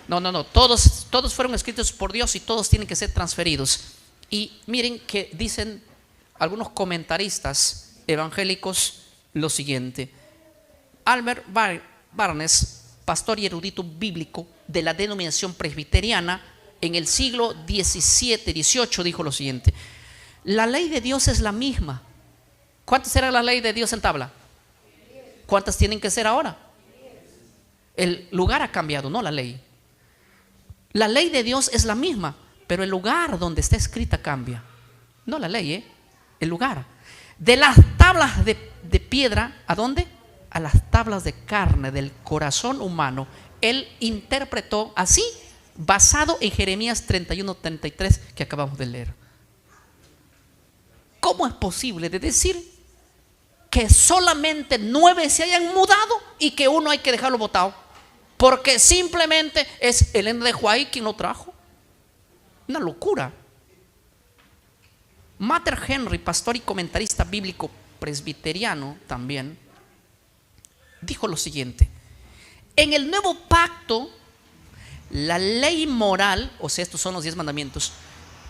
No, todos fueron escritos por Dios y todos tienen que ser transferidos. Y miren que dicen algunos comentaristas evangélicos lo siguiente. Albert Barnes, pastor y erudito bíblico de la denominación presbiteriana, en el siglo XVII dijo lo siguiente: la ley de Dios es la misma. ¿Cuántas era la ley de Dios en tabla? ¿Cuántas tienen que ser ahora? El lugar ha cambiado, no la ley. La ley de Dios es la misma, pero el lugar donde está escrita cambia. No la ley, el lugar. De las tablas de piedra, ¿a dónde? A las tablas de carne del corazón humano. Él interpretó así, basado en Jeremías 31:33 que acabamos de leer. ¿Cómo es posible de decir que solamente 9 se hayan mudado y que uno hay que dejarlo botado? Porque simplemente es Elena de White quien lo trajo. Una locura. Mater Henry, pastor y comentarista bíblico presbiteriano también, dijo lo siguiente: en el nuevo pacto, la ley moral, o sea, estos son los 10 mandamientos,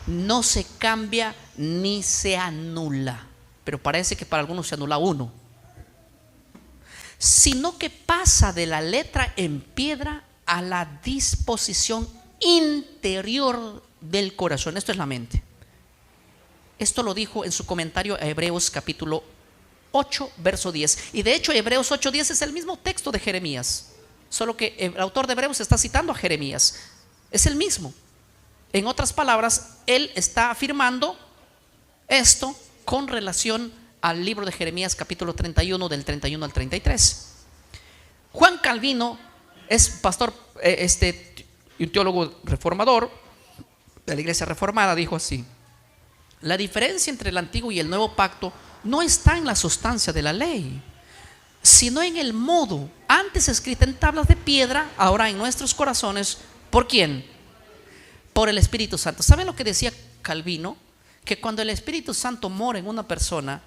no se cambia ni se anula. Pero parece que para algunos se anula uno, sino que pasa de la letra en piedra a la disposición interior del corazón. Esto es la mente. Esto lo dijo en su comentario a Hebreos capítulo 8, verso 10. Y de hecho Hebreos 8:10 es el mismo texto de Jeremías, solo que el autor de Hebreos está citando a Jeremías. Es el mismo. En otras palabras, él está afirmando esto con relación al libro de Jeremías capítulo 31, del 31 al 33. Juan Calvino es pastor, un teólogo reformador de la iglesia reformada, dijo así: la diferencia entre el antiguo y el nuevo pacto no está en la sustancia de la ley, sino en el modo, antes escrita en tablas de piedra, ahora en nuestros corazones. ¿Por quién? Por el Espíritu Santo. ¿Saben lo que decía Calvino? Que cuando el Espíritu Santo mora en una persona,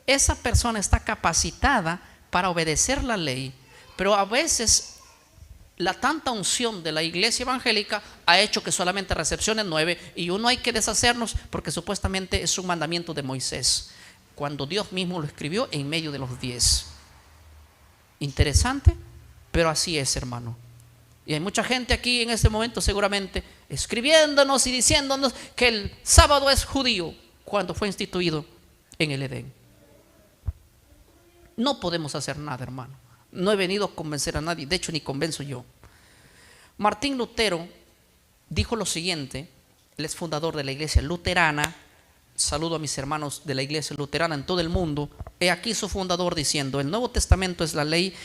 esa persona está capacitada para obedecer la ley. Pero a veces la tanta unción de la iglesia evangélica ha hecho que solamente recepcionen 9, y uno hay que deshacernos porque supuestamente es un mandamiento de Moisés, cuando Dios mismo lo escribió en medio de los 10. Interesante, pero así es, hermano. Y hay mucha gente aquí en este momento seguramente escribiéndonos y diciéndonos que el sábado es judío cuando fue instituido en el Edén. No podemos hacer nada, hermano. No he venido a convencer a nadie, de hecho ni convenzo yo. Martín Lutero dijo lo siguiente. Él es fundador de la iglesia luterana. Saludo a mis hermanos de la iglesia luterana en todo el mundo. He aquí su fundador diciendo: el Nuevo Testamento es la ley.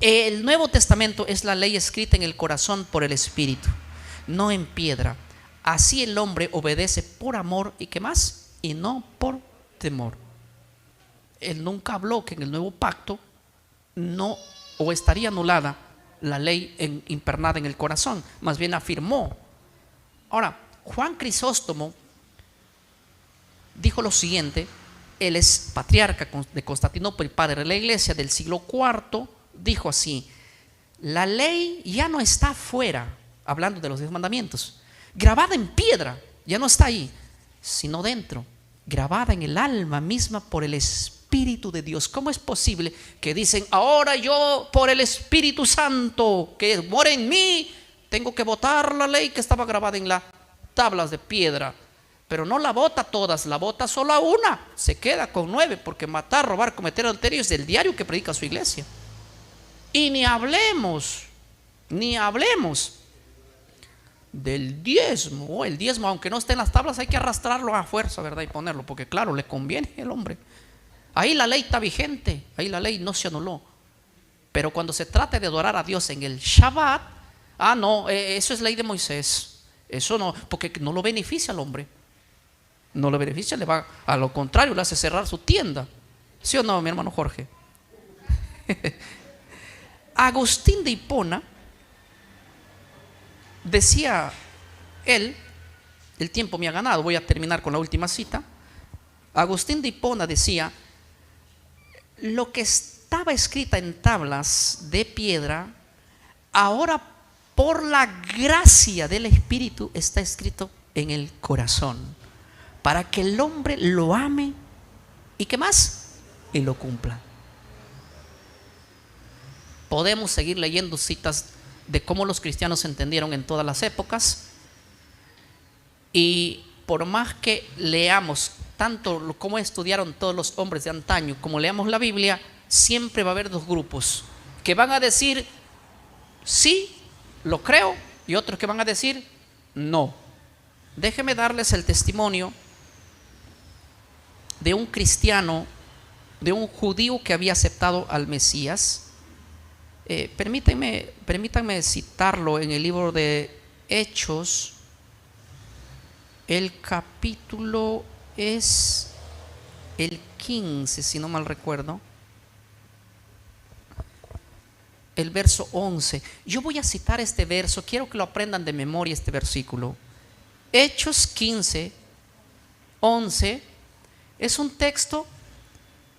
El Nuevo Testamento es la ley escrita en el corazón por el Espíritu, no en piedra. Así el hombre obedece por amor y ¿qué más? Y no por temor. Él nunca habló que en el nuevo pacto no o estaría anulada la ley impernada en el corazón, más bien afirmó. Ahora, Juan Crisóstomo dijo lo siguiente. Él es patriarca de Constantinopla y padre de la iglesia del siglo IV. Dijo así: la ley ya no está fuera, hablando de los 10 mandamientos, grabada en piedra, ya no está ahí, sino dentro, grabada en el alma misma por el Espíritu de Dios. ¿Cómo es posible que dicen ahora yo por el Espíritu Santo que mora en mí tengo que botar la ley que estaba grabada en las tablas de piedra? Pero no la bota todas, la bota solo a una, se queda con 9, porque matar, robar, cometer adulterio es del diario que predica su iglesia. Y ni hablemos del diezmo. El diezmo, aunque no esté en las tablas, hay que arrastrarlo a fuerza, ¿verdad? Y ponerlo, porque claro, le conviene al hombre. Ahí la ley está vigente, ahí la ley no se anuló. Pero cuando se trata de adorar a Dios en el Shabbat, no, eso es ley de Moisés. Eso no, porque no lo beneficia al hombre. No lo beneficia, le va, a lo contrario, le hace cerrar su tienda. ¿Sí o no, mi hermano Jorge? Agustín de Hipona decía él, el tiempo me ha ganado, voy a terminar con la última cita. Agustín de Hipona decía: lo que estaba escrita en tablas de piedra, ahora por la gracia del Espíritu está escrito en el corazón, para que el hombre lo ame y ¿qué más? Y lo cumpla. Podemos seguir leyendo citas de cómo los cristianos entendieron en todas las épocas, y por más que leamos tanto como estudiaron todos los hombres de antaño, como leamos la Biblia, siempre va a haber dos grupos que van a decir sí, lo creo, y otros que van a decir no. Déjenme darles el testimonio de un cristiano, de un judío que había aceptado al Mesías. Permítanme citarlo en el libro de Hechos. El capítulo es el 15, si no mal recuerdo, el verso 11. Yo voy a citar este verso, quiero que lo aprendan de memoria, este versículo. Hechos 15, 11 es un texto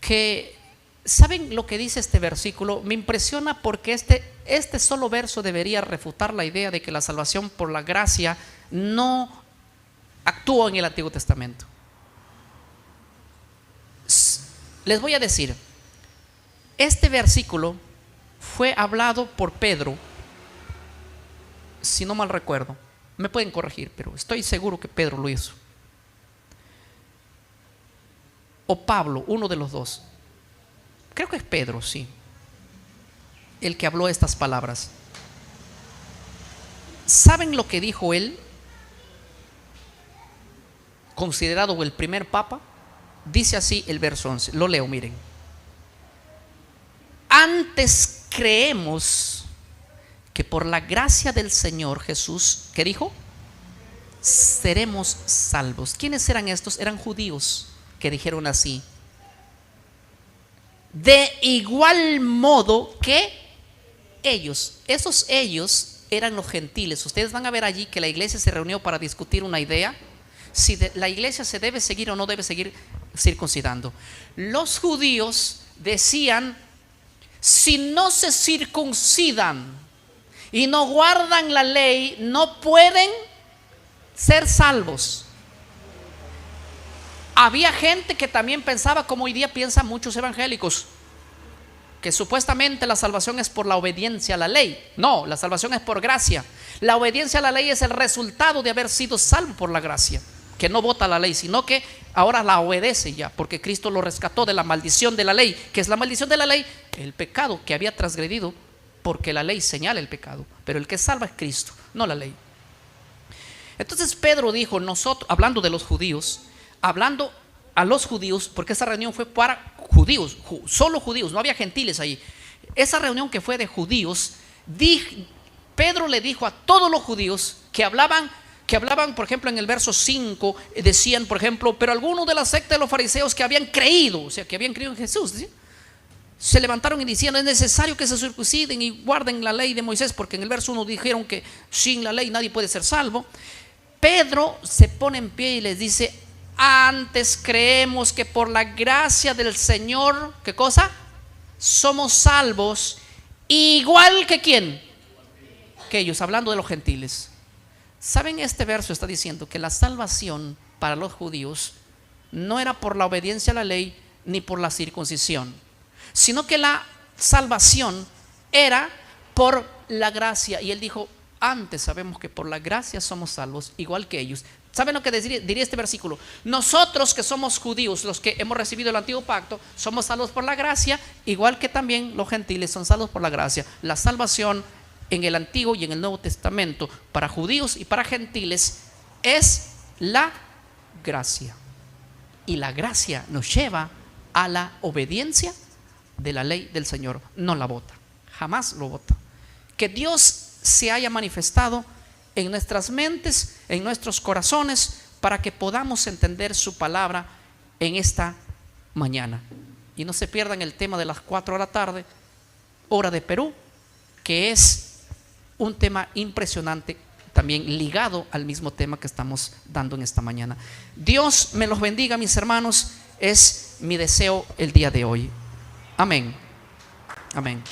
que, ¿saben lo que dice este versículo? Me impresiona porque este solo verso debería refutar la idea de que la salvación por la gracia no actuó en el Antiguo Testamento. Les voy a decir, este versículo fue hablado por Pedro, si no mal recuerdo, me pueden corregir, pero estoy seguro que Pedro lo hizo, o Pablo, uno de los dos. Creo que es Pedro, sí, el que habló estas palabras. ¿Saben lo que dijo él? Considerado el primer papa. Dice así el verso 11, lo leo, miren: antes creemos que por la gracia del Señor Jesús, ¿qué dijo? Seremos salvos. ¿Quiénes eran estos? Eran judíos que dijeron así: de igual modo que ellos. Esos ellos eran los gentiles. Ustedes van a ver allí que la iglesia se reunió para discutir una idea, si la iglesia se debe seguir o no debe seguir circuncidando. Los judíos decían: si no se circuncidan y no guardan la ley, no pueden ser salvos. Había gente que también pensaba, como hoy día piensan muchos evangélicos, que supuestamente la salvación es por la obediencia a la ley. No, la salvación es por gracia. La obediencia a la ley es el resultado de haber sido salvo por la gracia, que no vota la ley, sino que ahora la obedece ya, porque Cristo lo rescató de la maldición de la ley. ¿Qué es la maldición de la ley? El pecado que había transgredido, porque la ley señala el pecado, pero el que salva es Cristo, no la ley. Entonces Pedro dijo, nosotros, hablando de los judíos, hablando a los judíos, porque esa reunión fue para judíos, solo judíos, no había gentiles ahí. Esa reunión que fue de judíos, Pedro le dijo a todos los judíos que hablaban que hablaban, por ejemplo, en el verso 5, decían, por ejemplo, pero algunos de la secta de los fariseos que habían creído, o sea, que habían creído en Jesús, ¿sí?, se levantaron y decían: es necesario que se circunciden y guarden la ley de Moisés, porque en el verso 1 dijeron que sin la ley nadie puede ser salvo. Pedro se pone en pie y les dice: antes creemos que por la gracia del Señor, ¿qué cosa? Somos salvos, igual que ¿quién? Que ellos, hablando de los gentiles. ¿Saben? Este verso está diciendo que la salvación para los judíos no era por la obediencia a la ley ni por la circuncisión, sino que la salvación era por la gracia. Y él dijo: antes sabemos que por la gracia somos salvos, igual que ellos. ¿Saben lo que diría este versículo? Nosotros que somos judíos, los que hemos recibido el antiguo pacto, somos salvos por la gracia, igual que también los gentiles son salvos por la gracia. La salvación en el Antiguo y en el Nuevo Testamento, para judíos y para gentiles, es la gracia. Y la gracia nos lleva a la obediencia de la ley del Señor. No la bota, jamás lo bota. Que Dios se haya manifestado en nuestras mentes, en nuestros corazones, para que podamos entender su palabra en esta mañana. Y no se pierdan el tema de las 4 de la tarde, hora de Perú, que es un tema impresionante, también ligado al mismo tema que estamos dando en esta mañana. Dios me los bendiga, mis hermanos. Es mi deseo el día de hoy. Amén. Amén.